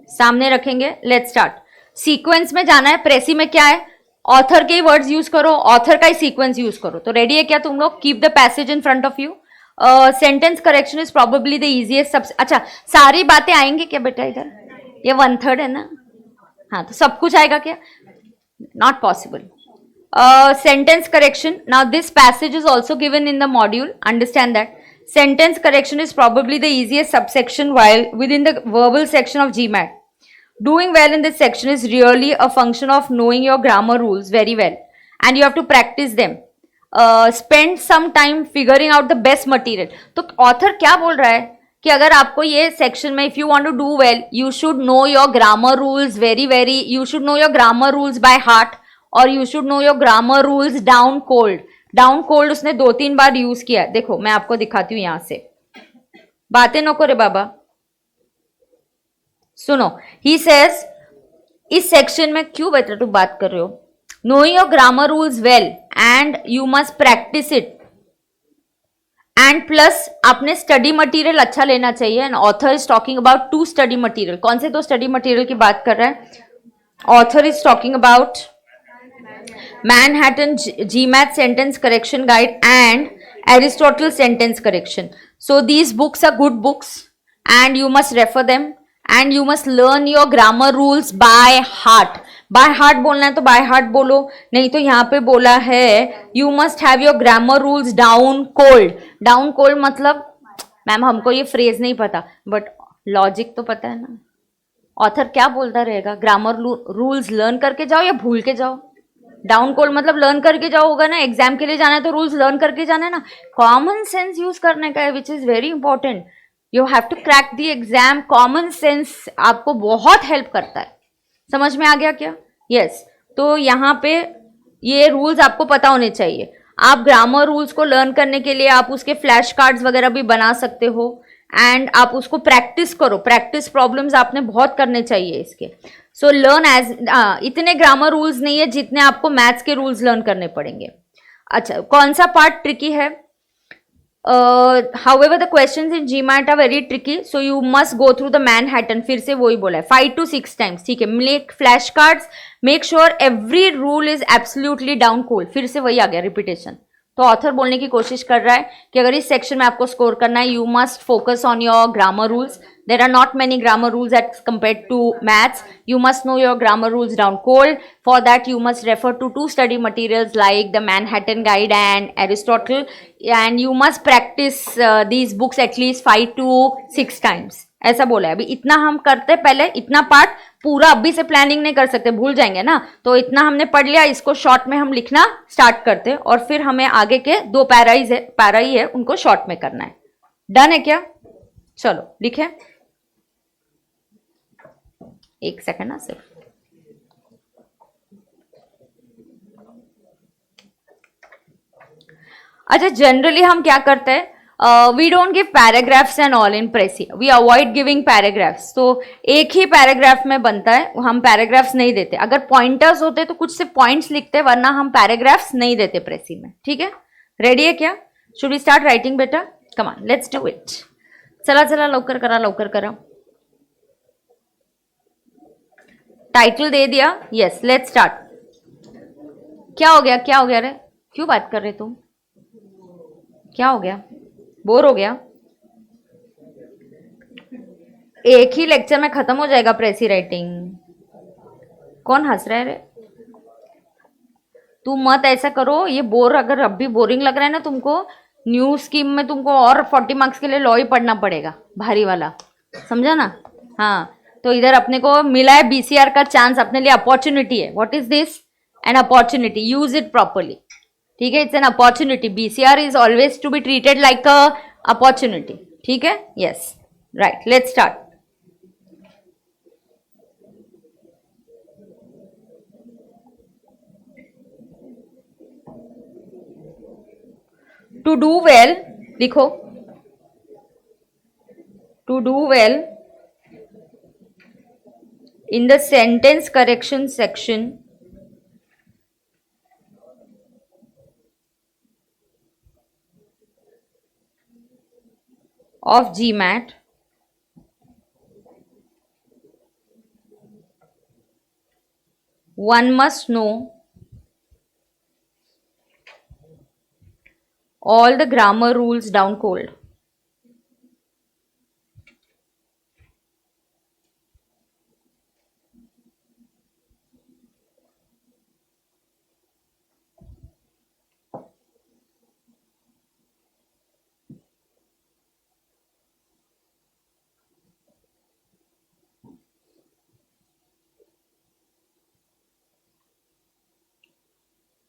सामने रखेंगे. Let's start. सीक्वेंस में जाना है. प्रेसी में क्या है? ऑथर के ही वर्ड्स यूज करो, ऑथर का ही सीक्वेंस यूज करो. तो रेडी है क्या तुम लोग? Keep the passage in front of you. Sentence correction is probably the easiest. सबसे अच्छा सारी बातें आएंगी क्या बेटा इधर? ये 1/3 है ना? हाँ, तो सब कुछ आएगा क्या? Not possible. Sentence correction. Now this passage is also given in the module. Understand that. Sentence correction is probably the easiest subsection while within the verbal section of GMAT. Doing well in this section is really a function of knowing your grammar rules very well. And you have to practice them. Spend some time figuring out the best material. तो author क्या बोल रहा है कि अगर आपको ये section में if you want to do well, you should know your grammar rules very, you should know your grammar rules by heart. और you should know your grammar rules down cold. Down cold उसने 2-3 बार use किया. देखो मैं आपको दिखाती हूं यहां से. बातें नको रे बाबा, सुनो. ही सेज, इस सेक्शन में क्यों बेटा तू बात कर रहे हो. Knowing your grammar rules well and you must practice it. And plus आपने स्टडी मटेरियल अच्छा लेना चाहिए. And author is talking about 2 study material. कौन से 2 स्टडी मटेरियल की बात कर रहा है. Author is talking about Manhattan GMAT sentence correction guide and Aristotle sentence correction. So these books are good books and you must refer them and you must learn your grammar rules by heart. By heart बोलना है तो by heart बोलो, नहीं तो यहाँ पे बोला है you must have your grammar rules down cold. Down cold मतलब मैम हमको ये फ्रेज नहीं पता बट लॉजिक तो पता है ना. ऑथर क्या बोलता रहेगा, ग्रामर रूल्स लर्न करके जाओ या भूल के जाओ. डाउन कोल्ड मतलब लर्न करके जाओ होगा ना. एग्जाम के लिए जाना है तो रूल्स लर्न करके जाना है ना. कॉमन सेंस यूज करने का है which is very important. You have to crack the exam. Common sense आपको बहुत हेल्प करता है. समझ में आ गया क्या. यस तो यहाँ पे ये रूल्स आपको पता होने चाहिए. आप ग्रामर रूल्स को लर्न करने के लिए आप उसके फ्लैश कार्ड्स वगैरह भी बना सकते हो एंड आप उसको प्रैक्टिस करो. प्रैक्टिस प्रॉब्लम्स आपने बहुत करने चाहिए इसके. सो लर्न एज इतने ग्रामर रूल्स नहीं है जितने आपको मैथ्स के रूल्स लर्न करने पड़ेंगे. अच्छा कौन सा पार्ट ट्रिकी है. However the questions in GMAT are very tricky so you must go through the Manhattan. फिर से वही बोला है 5 to 6 टाइम्स. ठीक है. Make flash cards. Make sure every rule is absolutely down cold. फिर से वही आ गया रिपीटेशन. तो ऑथर बोलने की कोशिश कर रहा है कि अगर इस सेक्शन में आपको स्कोर करना है you must focus on your grammar rules. There are not many grammar rules at compare to maths. You must know your grammar rules down cold. For that you must refer to 2 study materials like the Manhattan guide and Aristotle and you must practise these books at least 5 to 6 times. ऐसा बोला है. अभी इतना हम करते पहले. इतना part पूरा अभी से प्लानिंग नहीं कर सकते, भूल जाएंगे ना. तो इतना हमने पढ़ लिया. इसको शॉर्ट में हम लिखना स्टार्ट करते और फिर हमें आगे के 2 पैरा ही है उनको शॉर्ट में करना है. डन है क्या. चलो लिखे. एक सेकंड ना सिर्फ. अच्छा जनरली हम क्या करते हैं, we don't give paragraphs and all in precis. We avoid giving paragraphs. तो एक ही पैराग्राफ में बनता है, हम पैराग्राफ्स नहीं देते. अगर पॉइंटर्स होते तो कुछ से पॉइंट्स लिखते, वरना हम पैराग्राफ्स नहीं देते प्रेसी में. ठीक है. रेडी है क्या. शुड वी स्टार्ट राइटिंग बेटा. Come on let's do it. चला चला लवकर करा लवकर करा. टाइटल दे दिया. Yes let's start. क्या हो गया क्या हो गया रे, क्यों बात कर रहे तुम. क्या हो गया, बोर हो गया. एक ही लेक्चर में खत्म हो जाएगा प्रेसी राइटिंग. कौन हंस रहा है रे. तू मत ऐसा करो. ये बोर अगर अब भी बोरिंग लग रहा है ना तुमको, न्यू स्कीम में तुमको और 40 मार्क्स के लिए लॉ ही पढ़ना पड़ेगा, भारी वाला. समझा ना. हाँ तो इधर अपने को मिला है बीसीआर का चांस, अपने लिए अपॉर्चुनिटी है. What is this. An opportunity. Use it properly. ठीक है. It's an opportunity. BCR is always to be treated like a opportunity. ठीक है. Yes right. Let's start. To do well लिखो. To do well in the sentence correction section of GMAT, one must know all the grammar rules down cold.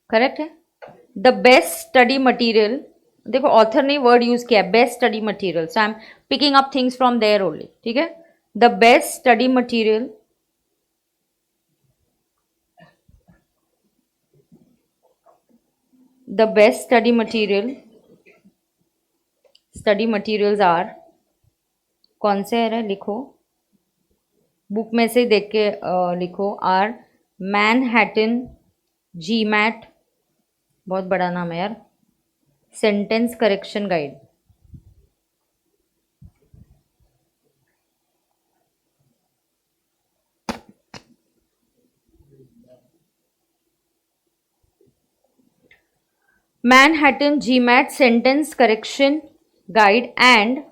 Correct है. The best study material. देखो author ने word use किया best study material, so I am picking up things from there only. ठीक है. The best study material the best study materials are, कौन से है लिखो, बुक में से देख के लिखो, आर मैनहट्टन जीमैट, बहुत बड़ा नाम है यार, sentence correction guide, Manhattan GMAT sentence correction guide and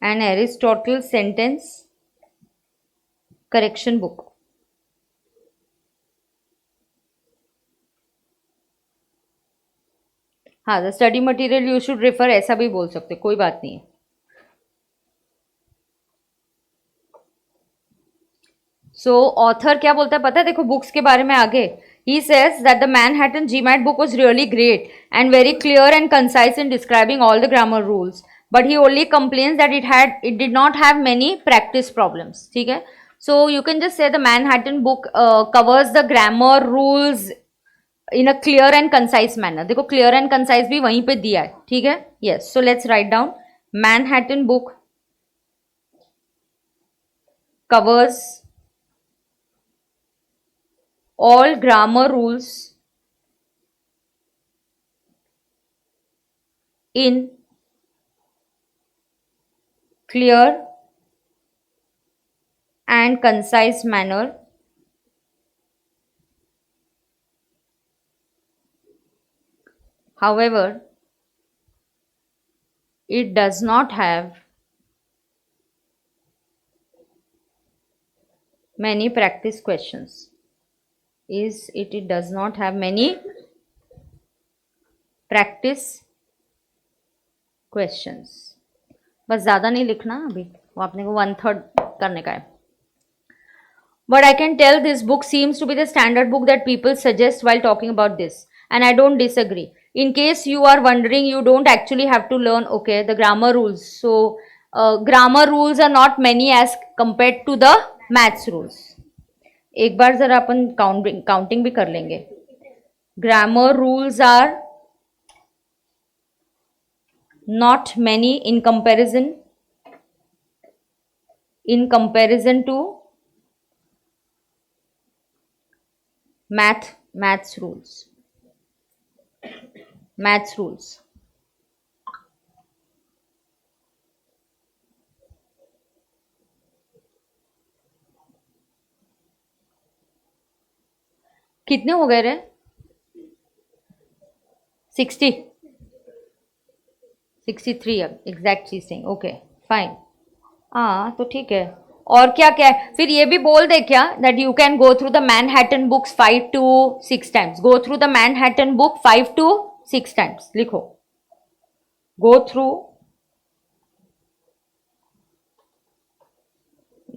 an Aristotle sentence correction book. हाँ, the study material you should refer, ऐसा भी बोल सकते, कोई बात नहीं है. सो ऑथर क्या बोलता है पता है, देखो बुक्स के बारे में आगे. He says that the Manhattan GMAT book was really great and very clear and concise in describing all the grammar rules. But he only complains that it did not have many practice problems. ठीक है? So you can just say the Manhattan book covers the grammar rules in a clear and concise manner. देखो clear and concise भी वहीं पे दिया है. ठीक है? Yes. So let's write down Manhattan book covers all grammar rules in clear and concise manner. However, it does not have many practice questions. It does not have many practice questions. बस ज़्यादा नहीं लिखना अभी, वो आपने को 1/3 करने का है. But I can tell this book seems to be the standard book that people suggest while talking about this, and I don't disagree. In case you are wondering, you don't actually have to learn, okay, the grammar rules. So grammar rules are not many as compared to the maths rules. एक बार जरा अपन counting भी कर लेंगे. Grammar rules are not many in comparison to maths rules. कितने हो गए रे? 60 63 exact चीज सेइंग. Okay fine. हाँ तो ठीक है. और क्या क्या है फिर, ये भी बोल दे क्या, that you can go through the Manhattan books 5 to 6 times. Go through the Manhattan book 5 to 6 times. लिखो, go through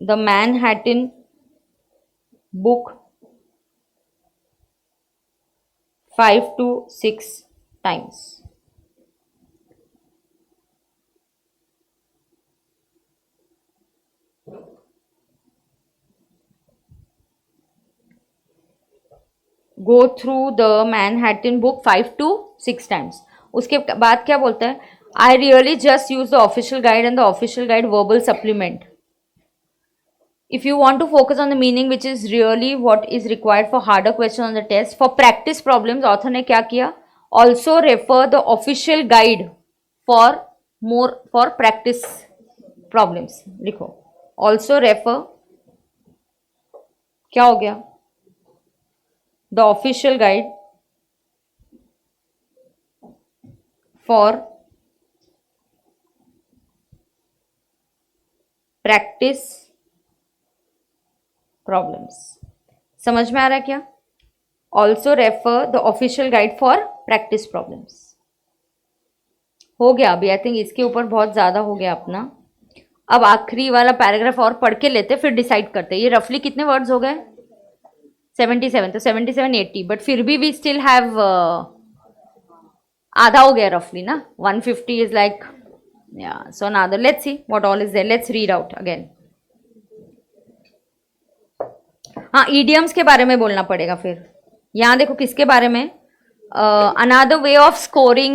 the Manhattan book 5 to 6 times. Go through the Manhattan book 5 to 6 times. उसके बाद क्या बोलता है, I really just use the official guide and the official guide verbal supplement. If you want to focus on the meaning, which is really what is required for harder questions on the test, for practice problems, author ने क्या किया, also refer the official guide for practice problems. लिखो, also refer, क्या हो गया, the official guide for practice problems. समझ में आ रहा है क्या? Also refer the official guide for practice problems. हो गया अभी, आई थिंक इसके ऊपर बहुत ज़्यादा हो गया अपना. अब आखिरी वाला पैराग्राफ और पढ़ के लेते, फिर डिसाइड करते. ये रफली कितने वर्ड्स हो गए? 77. तो 77 80, बट फिर भी वी स्टिल हैव आधा हो गया रफली ना. 150 इज लाइक, या सो नादर. Let's see what all is there. Let's read out again. हाँ, idioms के बारे में बोलना पड़ेगा फिर. यहाँ देखो किसके बारे में. Another way of scoring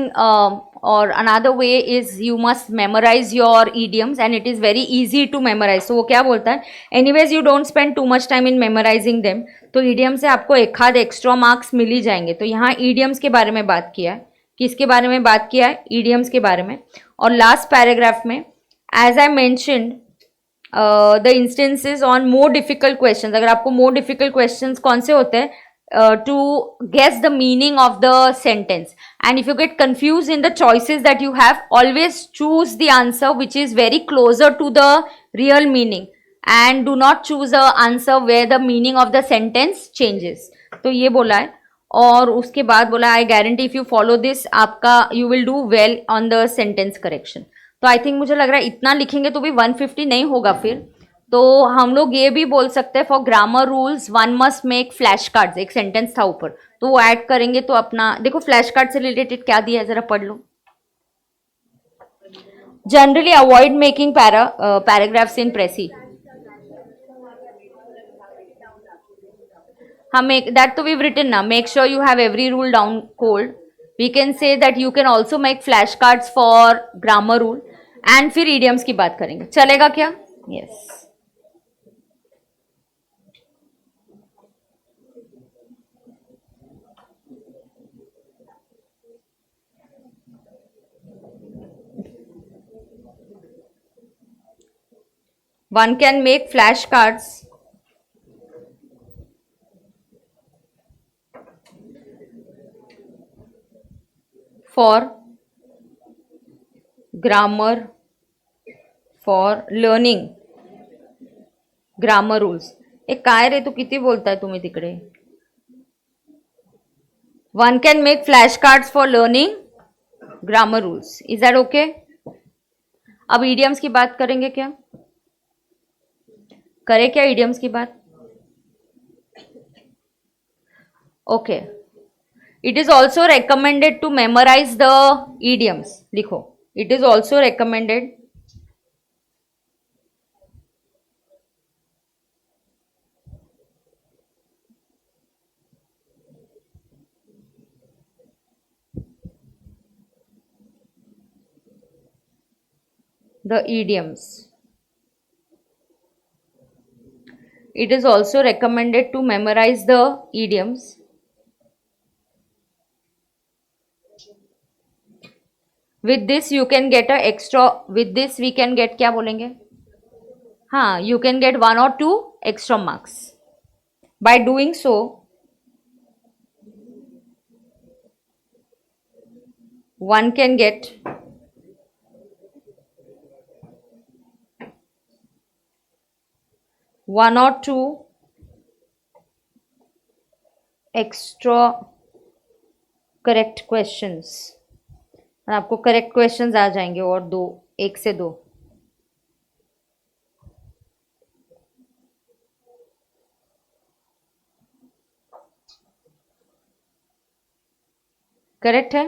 or another way is you must memorize your idioms and it is very easy to memorize. So वो क्या बोलता है, anyways you don't spend too much time in memorizing them. तो idioms से आपको एक आध extra marks मिल ही जाएंगे. तो यहाँ idioms के बारे में बात किया है. किसके बारे में बात किया है, idioms के बारे में. और लास्ट पैराग्राफ में as I mentioned the instances on more difficult questions. अगर आपको more difficult questions कौन से होते हैं, to guess the meaning of the sentence, and if you get confused in the choices that you have, always choose the answer which is very closer to the real meaning and do not choose a answer where the meaning of the sentence changes. तो ये बोला है. और उसके बाद बोला I guarantee if you follow this आपका you will do well on the sentence correction. तो आई थिंक मुझे लग रहा है इतना लिखेंगे तो भी 150 नहीं होगा फिर. तो हम लोग ये भी बोल सकते हैं for grammar rules one must make flash cards. एक सेंटेंस था ऊपर तो वो ऐड करेंगे तो अपना देखो फ्लैश कार्ड से रिलेटेड क्या दिया है जरा पढ़ लो. Generally avoid making paragraphs in precis. हाँ, मेक दैट तो we've written ना. Make sure you have every rule down cold. We can say that you can also make flash cards for grammar rule and फिर idioms की बात करेंगे. चलेगा क्या? Yes. One can make flashcards for grammar, for learning grammar rules. एक काय रे तू किती बोलताय तुम्ही तिकडे. One can make flashcards for learning grammar rules. Is that okay? अब idioms की बात करेंगे क्या? करें क्या idioms की बात? Okay. It is also recommended to memorize the idioms. लिखो. It is also recommended the idioms. It is also recommended to memorize the idioms. With this you can get a extra. With this we can get क्या बोलेंगे? हाँ, you can get 1 or 2 extra marks. By doing so, one can get one or two extra correct questions. और आपको correct questions आ जाएंगे और 2, 1 से 2. Correct है.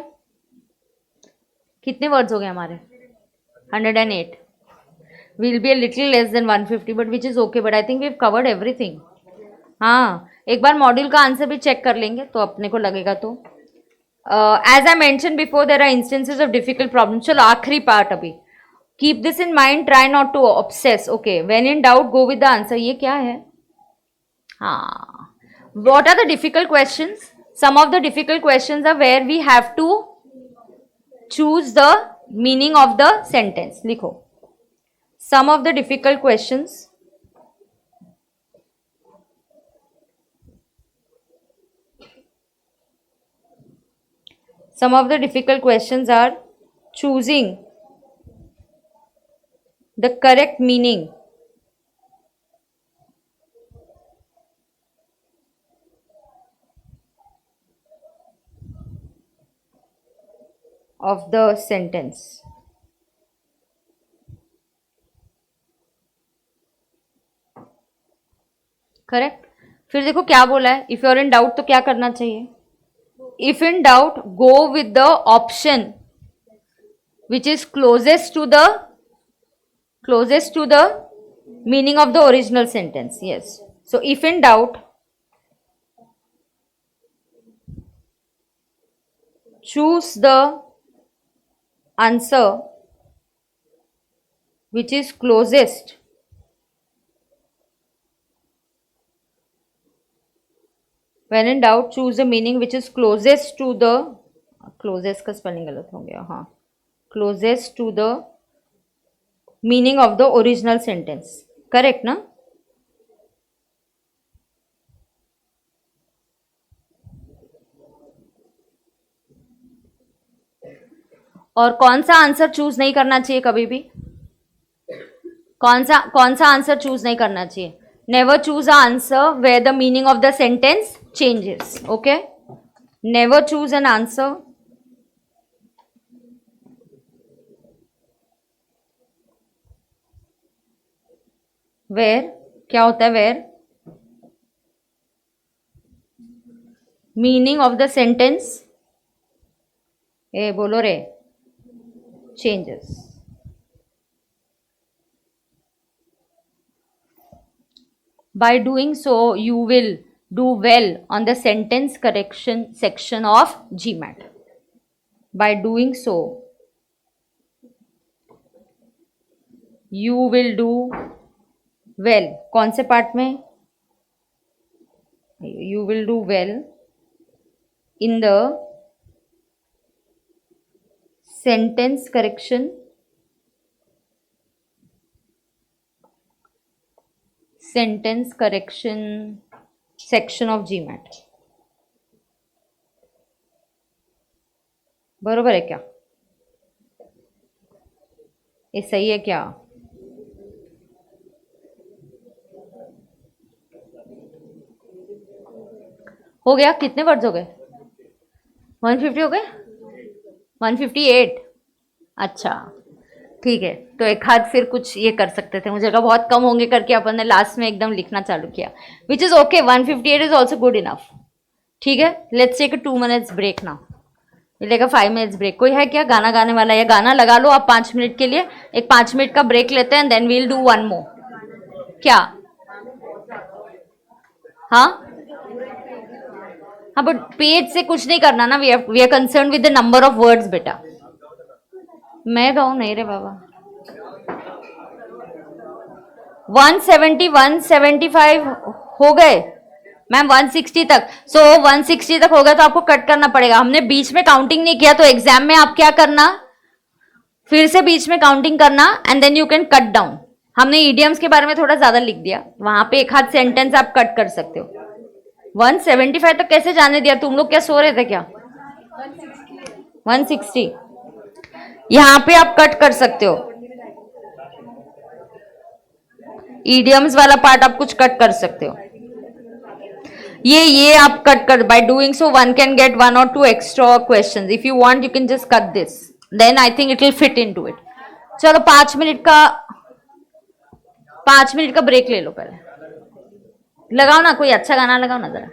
कितने वर्ड्स हो गए हमारे? 108. Will be a little less than 150 but which is okay. But I think we have covered everything. हाँ, एक बार मॉड्यूल का आंसर भी चेक कर लेंगे तो अपने को लगेगा. तो as I mentioned before, there are instances of difficult problems. चलो आखिरी पार्ट अभी. Keep this in mind, try not to obsess. Okay, when in doubt, go with the answer. ये क्या है? हाँ. What are the difficult questions? Some of the difficult questions are where we have to choose the meaning of the sentence. लिखो. Some of the difficult questions are choosing the correct meaning of the sentence. Correct. फिर देखो क्या बोला है. If you are in doubt तो क्या करना चाहिए? If in doubt, go with the option which is closest to the meaning of the original sentence. Yes. So if in doubt, choose the answer which is closest when in doubt, choose the meaning which is closest to the closest का spelling गलत हो गया, हाँ, closest to the meaning of the original sentence. Correct ना? और कौन सा answer choose नहीं करना चाहिए कभी भी? कौन सा आंसर चूज नहीं करना चाहिए? Never choose a answer where the meaning of the sentence changes. Okay, never choose an answer where, क्या होता है where? Meaning of the sentence, ए बोलो रे, changes. By doing so, you will do well on the sentence correction section of GMAT. By doing so, you will do well. कौन से part में? You will do well in the sentence correction section of GMAT. बरोबर है क्या? ये सही है क्या? हो गया? कितने वर्ड्स हो गए? 150 हो गए? 158. अच्छा ठीक है, तो एक हाथ फिर कुछ ये कर सकते थे, मुझे लगा बहुत कम होंगे करके अपन ने लास्ट में एकदम लिखना चालू किया, which is okay. 158 is also good enough. ठीक है, let's take a 2 minutes break now. मिलेगा 5 minutes ब्रेक. कोई है क्या गाना गाने वाला? या गाना लगा लो आप 5 मिनट के लिए. एक 5 मिनट का ब्रेक लेते हैं, then we'll do one more. क्या? हाँ हाँ, बट पेज से कुछ नहीं करना ना. We are concern with the number of words बेटा. मैं गाऊं? नहीं रे बाबा. 170 175 हो गए मैम. 160 तक. सो 160 तक हो गया तो आपको कट करना पड़ेगा. हमने बीच में काउंटिंग नहीं किया, तो एग्जाम में आप क्या करना, फिर से बीच में काउंटिंग करना and then you can cut down. हमने ईडियम्स के बारे में थोड़ा ज्यादा लिख दिया, वहां पे एक हाथ सेंटेंस आप कट कर सकते हो. 175 तक कैसे जाने दिया? तुम लोग क्या सो रहे थे क्या? 160 यहां पे आप कट कर सकते हो. ईडियम्स वाला पार्ट आप कुछ कट कर सकते हो. ये आप कट कर. By doing so one can get 1 or 2 extra questions. If you want you can just cut this, then I think it will fit into it. चलो 5 मिनट का ब्रेक ले लो. पहले लगाओ ना, कोई अच्छा गाना लगाओ ना जरा.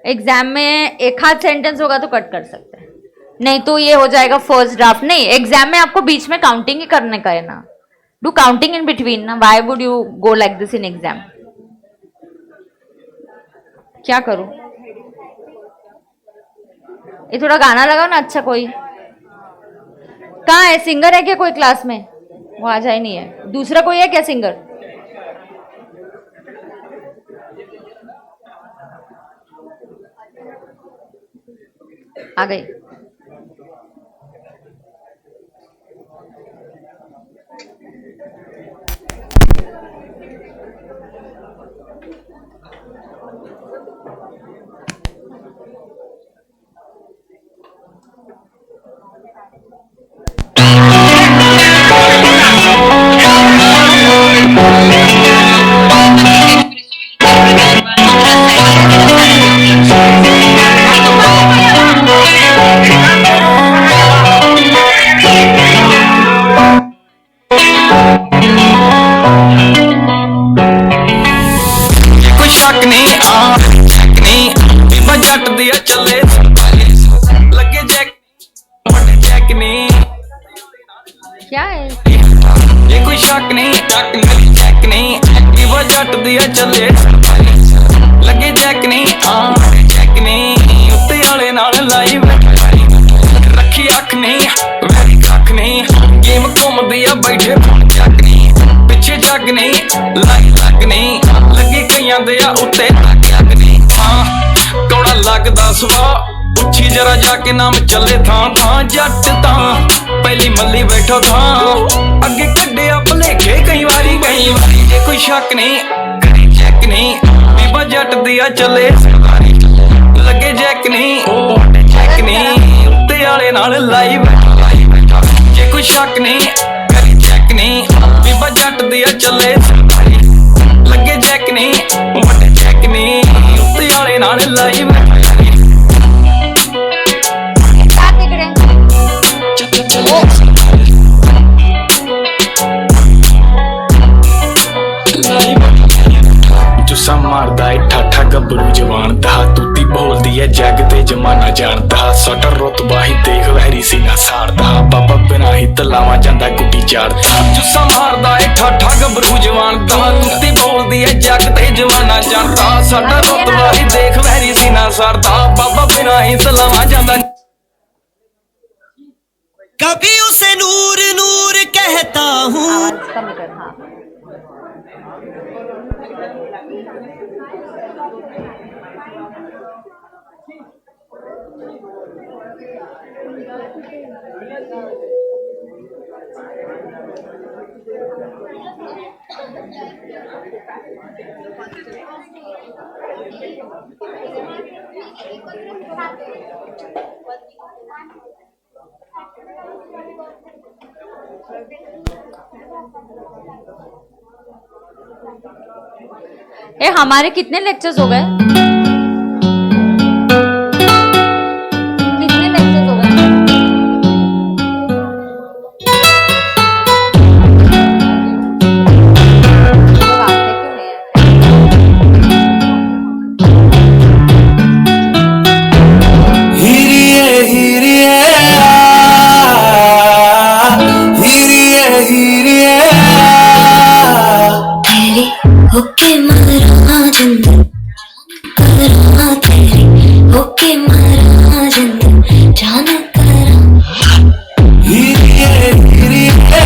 एग्जाम में एक हाथ सेंटेंस होगा तो कट कर सकते हैं, नहीं तो ये हो जाएगा फर्स्ट ड्राफ्ट. नहीं, एग्जाम में आपको बीच में काउंटिंग ही करने का है ना. डू काउंटिंग इन बिटवीन ना. Why would you go like this in exam? क्या करूं? ये थोड़ा गाना लगाओ ना अच्छा कोई. कहाँ है सिंगर? है क्या कोई क्लास में? वो आज ही नहीं है. दूसरा कोई है क्या सिंगर? आ गई. क्या है? ये कोई शक नहीं. चेक नहीं एक्टिवा जट दिया चले लगे जैक नहीं चेक नहीं उत्ते वाले नाल लाइव रखी अख नहीं वैरी कख नहीं गेम घूमदी आ बैठे जग नहीं पिछे जग नहीं लाई लग नहीं लगी कईयां दे आ उत्ते अग नहीं कौड़ा लगदा सवा उच्छी जरा जाके नाम चले थां थां जट तां पहली मल्ली बैठो थां अगे कड्डिया भलेखे कई वारी जे कोई शक नहीं करी चेक नहीं बीबा जट दिया चले लगे जैक नहीं चेक नहीं उत्ते वाले नाल लाइव जे कोई शक नहीं करी चेक नहीं बीबा जट दिया चले लगे जैक नहीं वड्डे चेक नहीं उत्ते वाले नाल लाइव जुस्सा मारदा है ठाठा गबरू जवान दा तूती बोलदी है जग ते जमाना जानदा सटर रुतबा ही देख वहरी सीना सारदा बाबा बिना ही तलावा जांदा गुड्डी चाड़दा जुस्सा मारदा है ठाठा गबरू जवान दा तूती बोलदी है जग ते जमाना जानदा सटर रुतबा ही देख वहरी सीना सारदा बाबा बिना ही तलावा जांदा कभी उसे नूर नूर कहता हूँ आवाज कम कर हाँ ये हमारे कितने लेक्चर्स हो गए कितने लेक्चर्स हो गए हिरिये हिरिये हिरिये हिरिये तेरे होके मरा जिंदन करा तेरे होके मरा जिंदन जान करा हिरिये हिरिये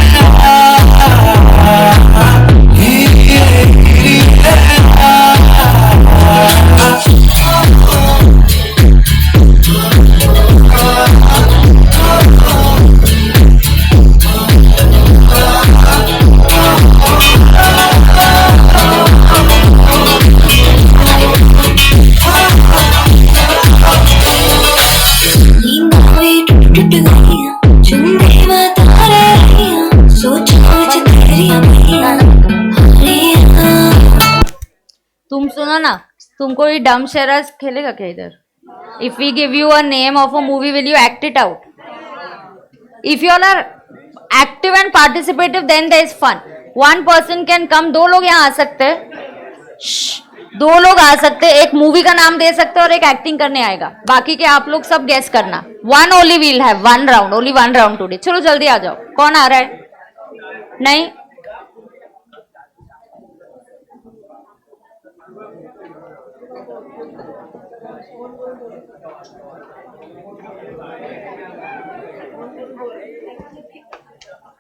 हिरिये हिरिये नींद हुई टूट गईया चुंदे बता रहिया सोचा मुझे तेरिया मैया हरिया तुम सुनो ना तुमको ये डम शराज खेलेगा क्या इधर if we give you a name of a movie will you act it out if you all are active and participative then there is fun one person can come दो लोग यहाँ आ सकते हैं दो लोग आ सकते हैं एक मूवी का नाम दे सकते हैं और एक एक्टिंग करने आएगा बाकी के आप लोग सब गेस करना one only we'll have one round only one round today चलो जल्दी आ जाओ कौन आ रहा है नहीं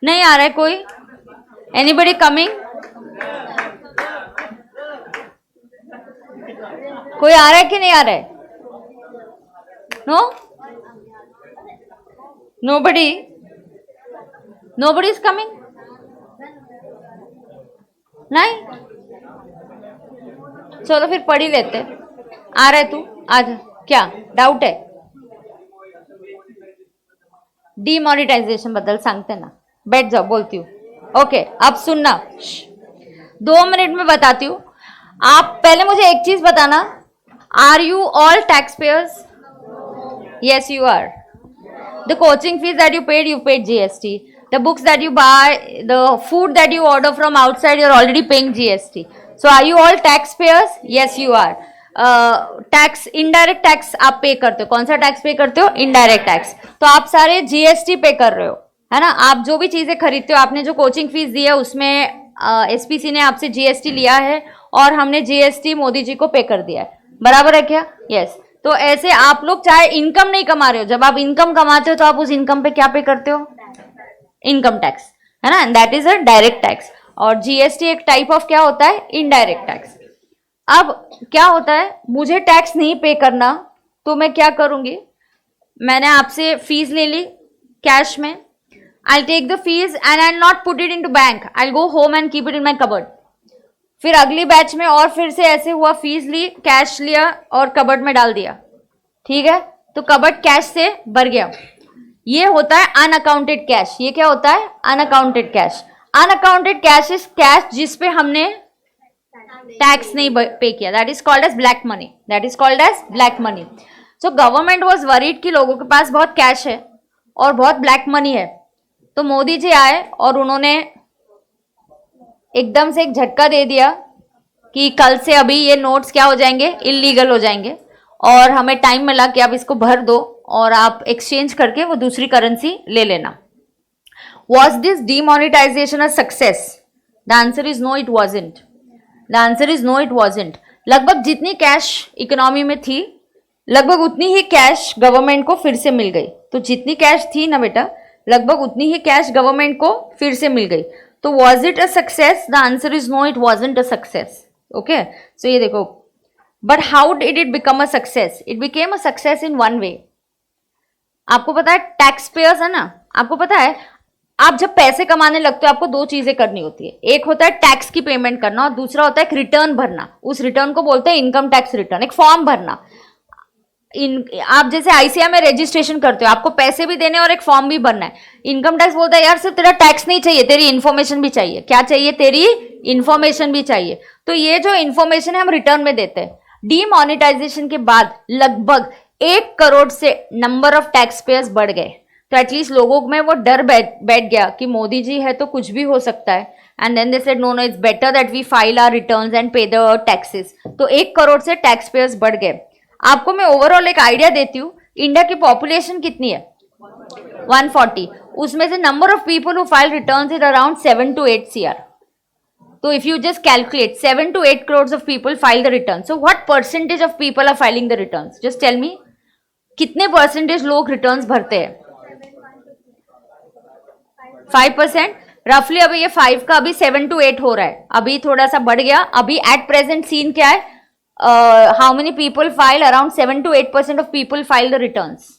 नहीं आ रहा है कोई एनीबडी कमिंग कोई आ रहा है कि नहीं आ रहा है no nobody nobody is coming नहीं चलो फिर पढ़ ही लेते आ रहा है तू आज क्या डाउट है डीमोनिटाइजेशन बद्दल सांगते ना बैठ जाओ बोलती हूँ ओके अब सुनना 2 मिनट में बताती हूँ आप पहले मुझे एक चीज बताना are you all tax payers yes you are the coaching fees that you paid GST the books that you buy the food that you order from outside you're already paying GST so are you all tax payers yes you are tax indirect tax आप पे करते हो कौन सा tax पे करते हो indirect tax तो आप सारे जीएसटी पे कर रहे हो है ना आप जो भी चीजें खरीदते हो आपने जो कोचिंग फीस दी है उसमें एसपीसी ने आपसे जीएसटी लिया है और हमने जीएसटी मोदी जी को पे कर दिया है, बराबर है क्या? यस। तो ऐसे आप लोग चाहे इनकम नहीं कमा रहे हो, जब आप इनकम कमाते हो तो आप उस इनकम पे क्या पे करते हो? इनकम टैक्स, है ना? That is a direct tax. और जीएसटी एक टाइप ऑफ क्या होता है? Indirect tax. अब क्या होता है, मुझे टैक्स नहीं पे करना तो मैं क्या करूंगी? मैंने आपसे फीस ले ली कैश में, I'll take the fees and I'll not put it into bank. I'll go home and keep it in my cupboard. फिर अगली बैच में और फिर से ऐसे हुआ, फीस ली, कैश लिया और कबर्ड में डाल दिया, ठीक है? तो कबर्ड कैश से भर गया। ये होता है अनअकाउंटेड कैश। ये क्या होता है? Unaccounted cash. Unaccounted cash is cash जिस पे हमने टैक्स नहीं पे किया। That is called as black money. That is called as black money. So government was worried कि लोगों के पास बहुत कैश है और बहुत ब्लैक मनी है, तो मोदी जी आए और उन्होंने एकदम से एक झटका दे दिया कि कल से अभी ये नोट्स क्या हो जाएंगे? इलीगल हो जाएंगे, और हमें टाइम मिला कि आप इसको भर दो और आप एक्सचेंज करके वो दूसरी करेंसी ले लेना। Was this demonetization a success? The answer is no, it wasn't. The answer is no, it wasn't. लगभग जितनी कैश इकोनॉमी में थी, लगभग उतनी ही कैश गवर्नमेंट को फिर से मिल गई। तो जितनी कैश थी ना बेटा, लगभग उतनी ही कैश गवर्नमेंट को फिर से मिल गई। तो was it a success? The answer is no, it wasn't a success. Okay? So ये देखो, but how did it become a success? It became a success in one way. आपको पता है टैक्स पेयर्स है ना, आपको पता है आप जब पैसे कमाने लगते हो आपको दो चीजें करनी होती है। एक होता है टैक्स की पेमेंट करना और दूसरा होता है एक रिटर्न भरना। उस रिटर्न को बोलते हैं इनकम टैक्स रिटर्न, एक फॉर्म भरना। आप जैसे आईसीआई में रजिस्ट्रेशन करते हो, आपको पैसे भी देने और एक फॉर्म भी भरना है। इनकम टैक्स बोलता है यार सिर्फ तेरा टैक्स नहीं चाहिए, तेरी इन्फॉर्मेशन भी चाहिए। क्या चाहिए? तेरी इन्फॉर्मेशन भी चाहिए। तो ये जो इन्फॉर्मेशन है हम रिटर्न में देते हैं। डीमोनेटाइजेशन के बाद लगभग 1 करोड़ से नंबर ऑफ टैक्स पेयर्स बढ़ गए। तो एटलीस्ट लोगों में वो डर बैठ गया कि मोदी जी है तो कुछ भी हो सकता है। And then they said no no, it's better that we file our returns and pay the taxes. तो 1 करोड़ से टैक्स पेयर्स बढ़ गए। आपको मैं ओवरऑल एक आइडिया देती हूँ, इंडिया की पॉपुलेशन कितनी है? 140। उसमें से number of people who file returns is around 7 to 8 CR। तो if you just calculate 7 to 8 crores of people file the return, so what percentage of people are filing the returns? Just tell me, कितने percentage लोग returns भरते हैं? 5%। रफली अभी ये 5 का अभी 7 to 8 हो रहा है, अभी थोड़ा सा बढ़ गया। अभी एट प्रेजेंट सीन क्या है? How many people file? Around 7 to 8% of people file the returns.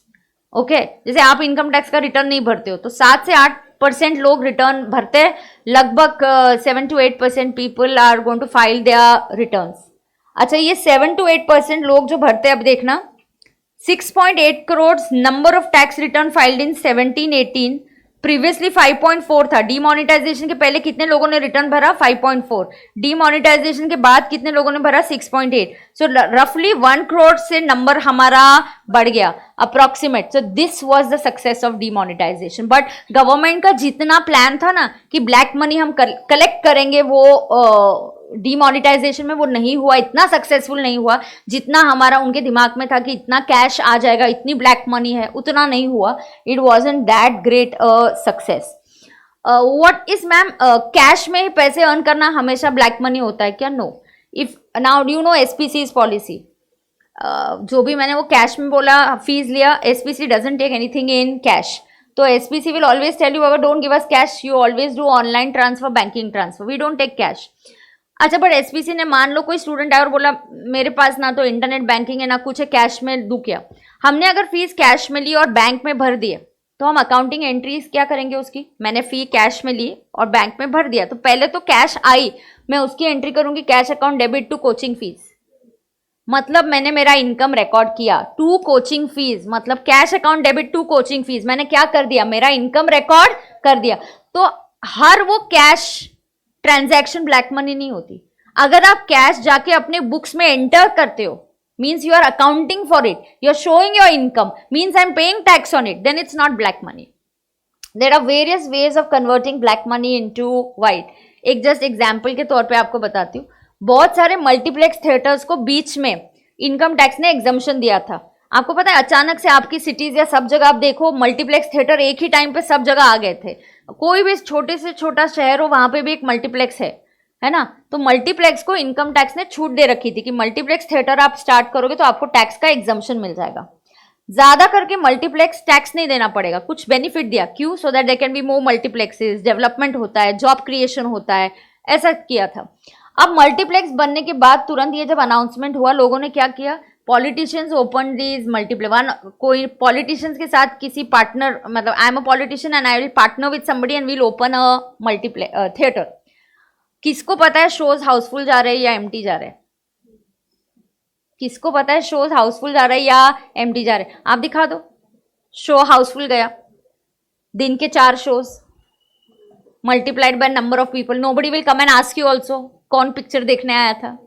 Okay, जैसे आप इनकम टैक्स का रिटर्न नहीं भरते हो तो 7 से 8% लोग रिटर्न भरते हैं। लगभग 7 to 8% people are going to file their returns. अच्छा, ये 7 to 8% लोग जो भरते हैं, अब देखना 6.8 crore number of tax return filed in 17-18। Previously 5.4 था। डीमोनेटाइजेशन के पहले कितने लोगों ने रिटर्न भरा? 5.4। डीमोनेटाइजेशन के बाद कितने लोगों ने भरा? 6.8। सो रफली 1 करोड़ से नंबर हमारा बढ़ गया approximate. So this was the success of demonetisation. But government का जितना प्लान था ना कि ब्लैक मनी हम कलेक्ट करेंगे, वो डीमोनेटाइजेशन में वो नहीं हुआ, इतना सक्सेसफुल नहीं हुआ जितना हमारा उनके दिमाग में था कि इतना कैश आ जाएगा, इतनी ब्लैक मनी है, उतना नहीं हुआ। It wasn't that great success. What is ma'am, cash में ही पैसे अर्न करना हमेशा ब्लैक मनी होता है क्या? No. If now do you know SPC policy, जो भी मैंने वो कैश में बोला, फीस लिया, SPC doesn't take anything in cash. तो SPC will always tell you, don't give us cash, you always do online transfer, banking transfer, we don't take cash. अच्छा, but SPC ने, मान लो कोई स्टूडेंट आया और बोला मेरे पास ना तो इंटरनेट बैंकिंग है ना कुछ है, कैश में दूं क्या? हमने अगर फीस कैश में ली और बैंक में भर दिए तो हम अकाउंटिंग एंट्रीज क्या करेंगे उसकी? मैंने फी कैश में ली और बैंक में भर दिया, तो पहले तो कैश आई, मैं उसकी एंट्री करूंगी cash account debit to coaching fees. मतलब मैंने मेरा इनकम रिकॉर्ड किया टू कोचिंग फीस, मतलब cash account debit to coaching fees. मैंने क्या कर दिया? मेरा इनकम रिकॉर्ड कर दिया। तो हर वो कैश ट्रांजैक्शन ब्लैक मनी नहीं होती। अगर आप कैश जाके अपने बुक्स में एंटर करते हो, means you are accounting for it, you are showing your income, means I am paying tax on it, then it's not black money. There are various ways of converting black money into white. एक just example के तौर पे आपको बताती हूँ, बहुत सारे multiplex theatres को बीच में इनकम टैक्स ने एग्जम्पशन दिया था। आपको पता है अचानक से आपकी सिटीज या सब जगह आप देखो मल्टीप्लेक्स थिएटर एक ही टाइम पे सब जगह आ गए थे। कोई भी छोटे से छोटा शहर हो वहां पे भी एक मल्टीप्लेक्स है ना। तो मल्टीप्लेक्स को इनकम टैक्स ने छूट दे रखी थी कि मल्टीप्लेक्स थिएटर आप स्टार्ट करोगे तो आपको टैक्स का एग्जम्पशन मिल जाएगा। ज्यादा करके मल्टीप्लेक्स टैक्स नहीं देना पड़ेगा, कुछ बेनिफिट दिया। क्यों? So that there can be more multiplexes, development होता है, जॉब क्रिएशन होता है, ऐसा किया था। अब मल्टीप्लेक्स बनने के बाद तुरंत ये जब अनाउंसमेंट हुआ, लोगों ने क्या किया, पॉलिटिशियंस ओपन दीज मल्टीप्लेक्स। कोई पॉलिटिशियंस के साथ किसी पार्टनर, मतलब आई am a politician and I will partner with somebody and will open a multiplex theatre. किसको पता है शोज हाउसफुल जा रहे हैं या एम्प्टी जा रहे हैं? किसको पता है शोज हाउसफुल जा रहे हैं या एम्प्टी जा रहे हैं? आप दिखा दो। शो हाउसफुल गया, दिन के 4 shows multiplied by number of people, nobody will come and ask you also कौन पिक्चर देखने आया था।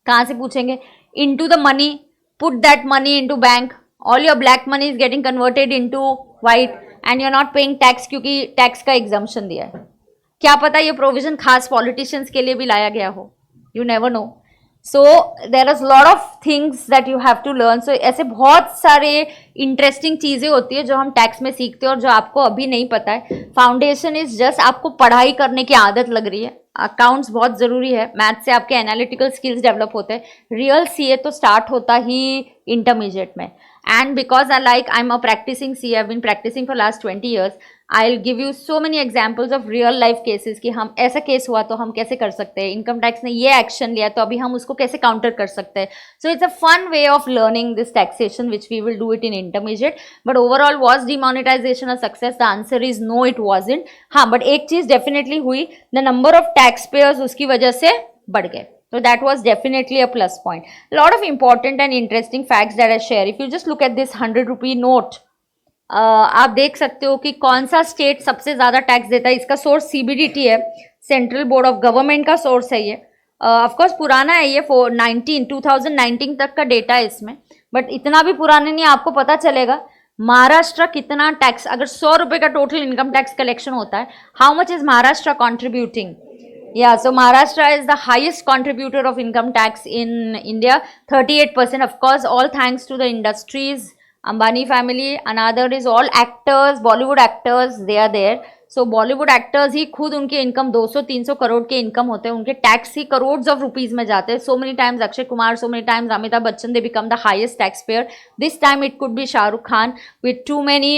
कहाँ से पूछेंगे? Into the money, put that money into bank, all your black money is getting converted into white and you are not paying tax, क्योंकि tax का exemption दिया है। क्या पता ये प्रोविजन खास पॉलिटिशियंस के लिए भी लाया गया हो, you never know. So there is lot of things that you have to learn. So ऐसे बहुत सारे इंटरेस्टिंग चीजें होती है जो हम टैक्स में सीखते हैं और जो आपको अभी नहीं पता है। फाउंडेशन इज जस्ट आपको पढ़ाई करने की आदत लग रही है। अकाउंट्स बहुत जरूरी है, मैथ से आपके एनालिटिकल स्किल्स डेवलप होते हैं। रियल सीए तो स्टार्ट होता ही इंटरमीडिएट में। And because I am a practising CA, I have been practising for last 20 years, I will give you so many examples of real life cases कि हम ऐसा case हुआ तो हम कैसे कर सकते हैं, इनकम टैक्स ने ये एक्शन लिया तो अभी हम उसको कैसे काउंटर कर सकते हैं। So it's a fun way of learning this taxation which we will do it in intermediate. But overall was demonetisation a success? The answer is no, it wasn't. हाँ, बट एक चीज डेफिनेटली हुई, the number of tax payers उसकी वजह से बढ़ गए। So that was definitely a plus point. A lot of important and interesting facts that I share. If you just look at this 100 rupee note, आप देख सकते हो कि कौन सा स्टेट सबसे ज्यादा टैक्स देता है। इसका सोर्स CBDT है, सेंट्रल बोर्ड ऑफ गवर्नमेंट का सोर्स है ये। ऑफकोर्स पुराना है ये, 2019 तक का डेटा है इसमें, बट इतना भी पुराने नहीं, आपको पता चलेगा महाराष्ट्र कितना टैक्स, अगर 100 रुपए का टोटल इनकम टैक्स कलेक्शन होता है, how much is Maharashtra contributing? Yeah, so Maharashtra is the highest contributor of income tax in India, 38%. Of course, all thanks to the industries, Ambani family. Another is all actors, Bollywood actors, they are there. So Bollywood actors ही खुद उनके income 200-300 crore के income होते हैं, उनके tax he crores of rupees में जाते हैं। So many times Akshay Kumar, so many times Amitabh Bachchan, they become the highest taxpayer. This time it could be Shah Rukh Khan with too many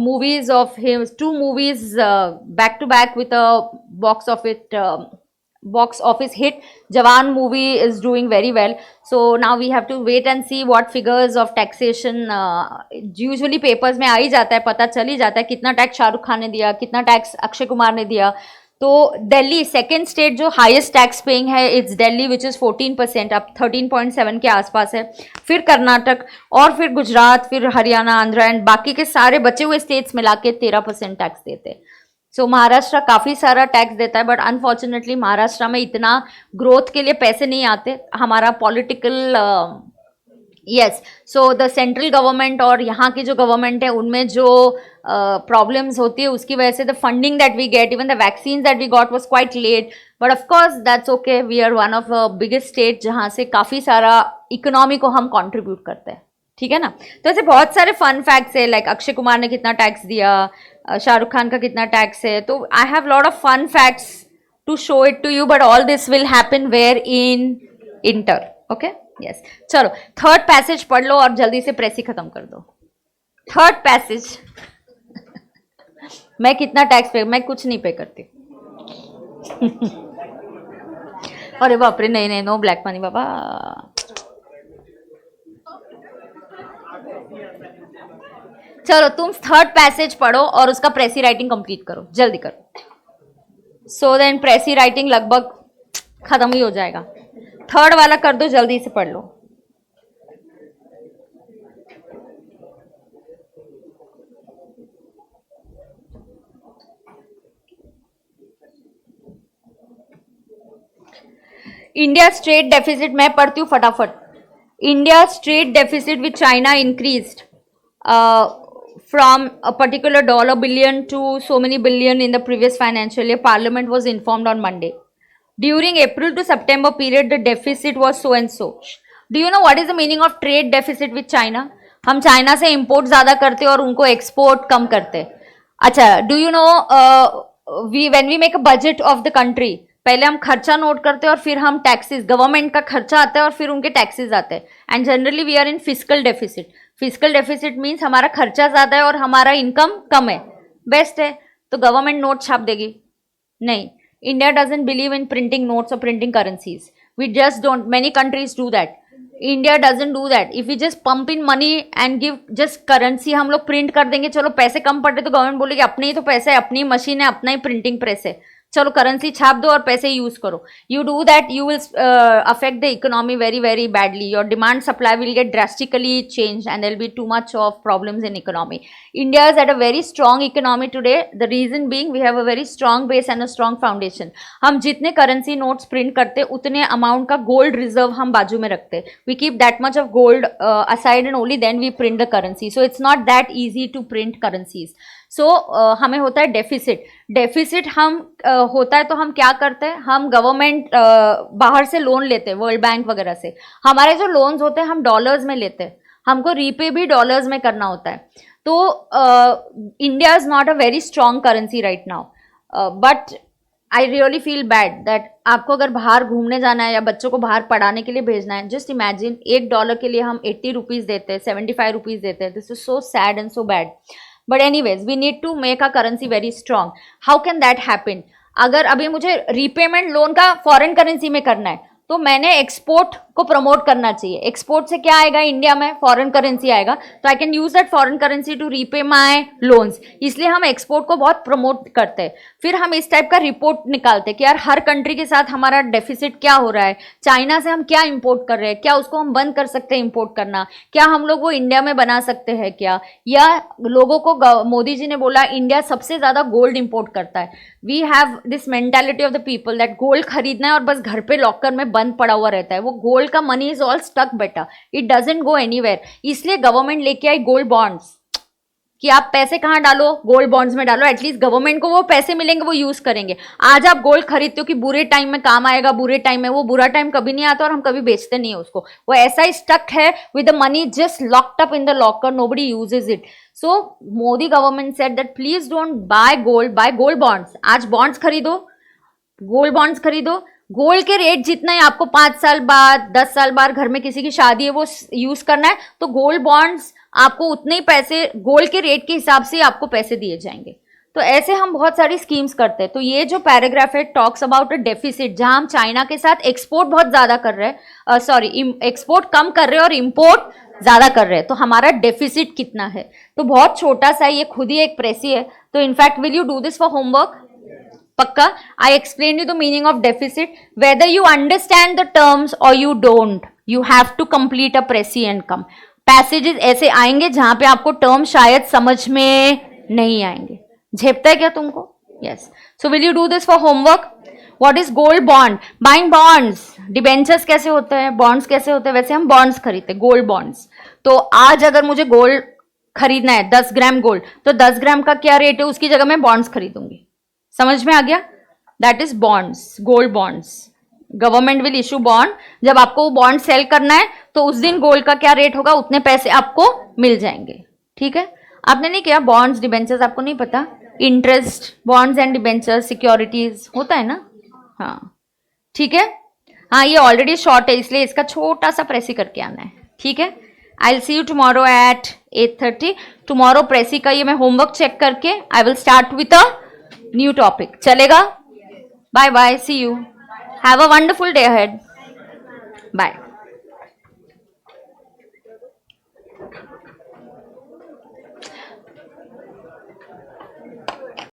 movies of him, 2 movies back to back with a box office hit. Jawan movie is doing very well. So now we have to wait and see what figures of taxation, usually papers में आ ही जाता है, पता चल ही जाता है कितना tax Shahrukh Khan ने दिया, कितना टैक्स अक्षय कुमार ने दिया। तो दिल्ली सेकेंड स्टेट जो हाईएस्ट टैक्स पेइंग है, इट्स दिल्ली विच इज़ 14%, अब 13.7 के आसपास है। फिर कर्नाटक और फिर गुजरात, फिर हरियाणा, आंध्र एंड बाकी के सारे बचे हुए स्टेट्स मिला के 13% टैक्स देते हैं। सो महाराष्ट्र काफ़ी सारा टैक्स देता है, बट अनफॉर्चुनेटली महाराष्ट्र में इतना ग्रोथ के लिए पैसे नहीं आते। हमारा political yes, so the central government और यहाँ की जो गवर्नमेंट है उनमें जो प्रॉब्लम्स होती है उसकी वजह से the funding that we get, even the vaccine that we got was quite late, but of course that's okay. We are one of biggest state जहाँ से काफ़ी सारा इकोनॉमी को हम कंट्रीब्यूट करते हैं, ठीक है ना। तो ऐसे बहुत सारे फन फैक्ट्स है, लाइक अक्षय कुमार ने कितना टैक्स दिया, शाहरुख खान का कितना टैक्स है। तो I have lot of fun facts to show it to you, but all this will happen where in inter, okay yes. चलो थर्ड पैसेज पढ़ लो और जल्दी से प्रेस ही खत्म कर दो। थर्ड पैसेज मैं कितना टैक्स पे, मैं कुछ नहीं पे करती। अरे बाप रे, नहीं नहीं, नो ब्लैक मनी बाबा। चलो तुम थर्ड पैसेज पढ़ो और उसका प्रेसी राइटिंग कंप्लीट करो, जल्दी करो। सो देन प्रेसी राइटिंग लगभग खत्म ही हो जाएगा। थर्ड वाला कर दो, जल्दी से पढ़ लो। इंडिया स्ट्रेट डेफिसिट, मैं पढ़ती हूँ फटाफट। India straight deficit with China increased from a particular $billion to so many billion in the previous financial year. Parliament was informed on Monday. During April to September period, the deficit was so and so. Do you know what is the meaning of trade deficit with China? हम China से import ज्यादा करते और उनको export कम करते। अच्छा, do you know when we make a budget of the country, पहले हम खर्चा नोट करते हैं और फिर हम टैक्सेस, गवर्नमेंट का खर्चा आता है और फिर उनके टैक्सेस आते हैं। And generally we are in fiscal deficit. Fiscal deficit means हमारा खर्चा ज्यादा है और हमारा इनकम कम है। बेस्ट है तो गवर्नमेंट नोट छाप देगी? नहीं, India doesn't believe in printing notes और printing currencies. We just don't, many countries do that, India doesn't do that. If we just pump in money and give just currency, हम लोग print कर देंगे, चलो पैसे कम पड़े तो गवर्नमेंट बोलेगी अपने ही तो पैसे है, अपनी मशीन है, अपना ही प्रिंटिंग प्रेस है, चलो करेंसी छाप दो और पैसे यूज करो। You do that, you will affect the economy very very badly. Your demand supply will get drastically change and there will be too much of problems in economy. India is at a very strong economy today, the reason being we have a very strong base and a strong foundation. हम जितने currency notes print करते उतने amount का gold reserve हम बाजू में रखते। We keep that much of gold aside and only then we print the currency. So it's not that easy to print currencies. So हमें होता है डेफिसिट। डेफिसिट हम होता है तो हम क्या करते हैं, हम गवर्नमेंट बाहर से लोन लेते हैं, वर्ल्ड बैंक वगैरह से। हमारे जो लोन्स होते हैं हम डॉलर्स में लेते हैं, हमको रीपे भी डॉलर्स में करना होता है। तो India is not a very strong currency right now, but I really feel bad that आपको अगर बाहर घूमने जाना है या बच्चों को बाहर पढ़ाने के लिए भेजना है, जस्ट इमेजिन $1 के लिए हम 80 रुपीज़ देते हैं, 75 रुपीज़ देते हैं। This is so sad and so bad. But anyways we need to make a currency very strong. How can that happen? अगर अभी मुझे रीपेमेंट लोन का फॉरेन करेंसी में करना है तो मैंने एक्सपोर्ट को प्रमोट करना चाहिए। एक्सपोर्ट से क्या आएगा इंडिया में? फॉरेन करेंसी आएगा। तो I can use that foreign currency to repay my loans. इसलिए हम एक्सपोर्ट को बहुत प्रमोट करते हैं। फिर हम इस टाइप का रिपोर्ट निकालते हैं कि यार हर कंट्री के साथ हमारा डेफिसिट क्या हो रहा है, चाइना से हम क्या इंपोर्ट कर रहे हैं, क्या उसको हम बंद कर सकते हैं इंपोर्ट करना, क्या हम लोग वो इंडिया में बना सकते हैं क्या, या लोगों को मोदी जी ने बोला इंडिया सबसे ज्यादा गोल्ड इंपोर्ट करता है। We have this mentality of the people that gold खरीदना है और बस घर पे लॉकर में बंद पड़ा हुआ रहता है। वो गोल्ड का मनी इज ऑल स्टक बेटा, इट डजंट गो एनीवेयर। इसलिए गवर्नमेंट लेके आई गोल्ड बॉन्ड्स कि आप पैसे कहाँ डालो, गोल्ड बॉन्ड्स में डालो, एटलीस्ट गवर्नमेंट को वो पैसे मिलेंगे, वो यूज करेंगे। आज आप गोल्ड खरीदते हो कि बुरे टाइम में काम आएगा, बुरे टाइम में, वो बुरा टाइम कभी नहीं आता और हम कभी बेचते नहीं है उसको। वो ऐसा ही स्टक है with the money just locked up in the locker, nobody uses it. So Modi government said that please don't buy gold, buy gold bonds. आज बॉन्ड्स खरीदो, गोल्ड बॉन्ड्स खरीदो। गोल्ड के रेट जितना ही आपको 5 साल बाद 10 साल बाद घर में किसी की शादी है वो यूज करना है तो गोल्ड बॉन्ड्स आपको उतने ही पैसे, गोल्ड के रेट के हिसाब से आपको पैसे दिए जाएंगे। तो ऐसे हम बहुत सारी स्कीम्स करते हैं। तो ये जो पैराग्राफ है टॉक्स अबाउट अ डेफिसिट, जहां हम चाइना के साथ एक्सपोर्ट बहुत ज्यादा कर रहे हैं, एक्सपोर्ट कम कर रहे हैं और इंपोर्ट ज्यादा कर रहे हैं। तो हमारा डेफिसिट कितना है? तो बहुत छोटा सा, ये खुद ही एक प्रेसी है। तो in fact will you do this for homework? पक्का? I explain you the meaning of deficit. Whether you understand the terms और you don't, you have to complete a precis and come. Passages ऐसे आएंगे जहां पे आपको term शायद समझ में नहीं आएंगे। झेपता है क्या तुमको? Yes. So will you do this for homework? What is gold bond? Buying bonds. Debentures कैसे होते हैं, बॉन्ड्स कैसे होते हैं, वैसे हम बॉन्ड्स खरीदते हैं, गोल्ड बॉन्ड्स। तो आज अगर मुझे गोल्ड खरीदना है 10 ग्राम गोल्ड, तो 10 ग्राम का क्या रेट है उसकी जगह मैं बॉन्ड्स खरीदूंगी। समझ में आ गया? That is bonds, gold bonds. Government will issue bond, जब आपको वो बॉन्ड सेल करना है तो उस दिन गोल्ड का क्या रेट होगा उतने पैसे आपको मिल जाएंगे। ठीक है? आपने नहीं किया बॉन्ड्स डिबेंचर्स, आपको नहीं पता? Interest, bonds and debentures, securities होता है ना? हाँ ठीक है। हाँ ये ऑलरेडी शॉर्ट है इसलिए इसका छोटा सा प्रेसी करके आना है। ठीक है? I will see you tomorrow at 8:30। Tomorrow precis का ये मैं होमवर्क चेक करके I will start with a new topic. चलेगा? Bye bye, see you, have a wonderful day ahead, bye.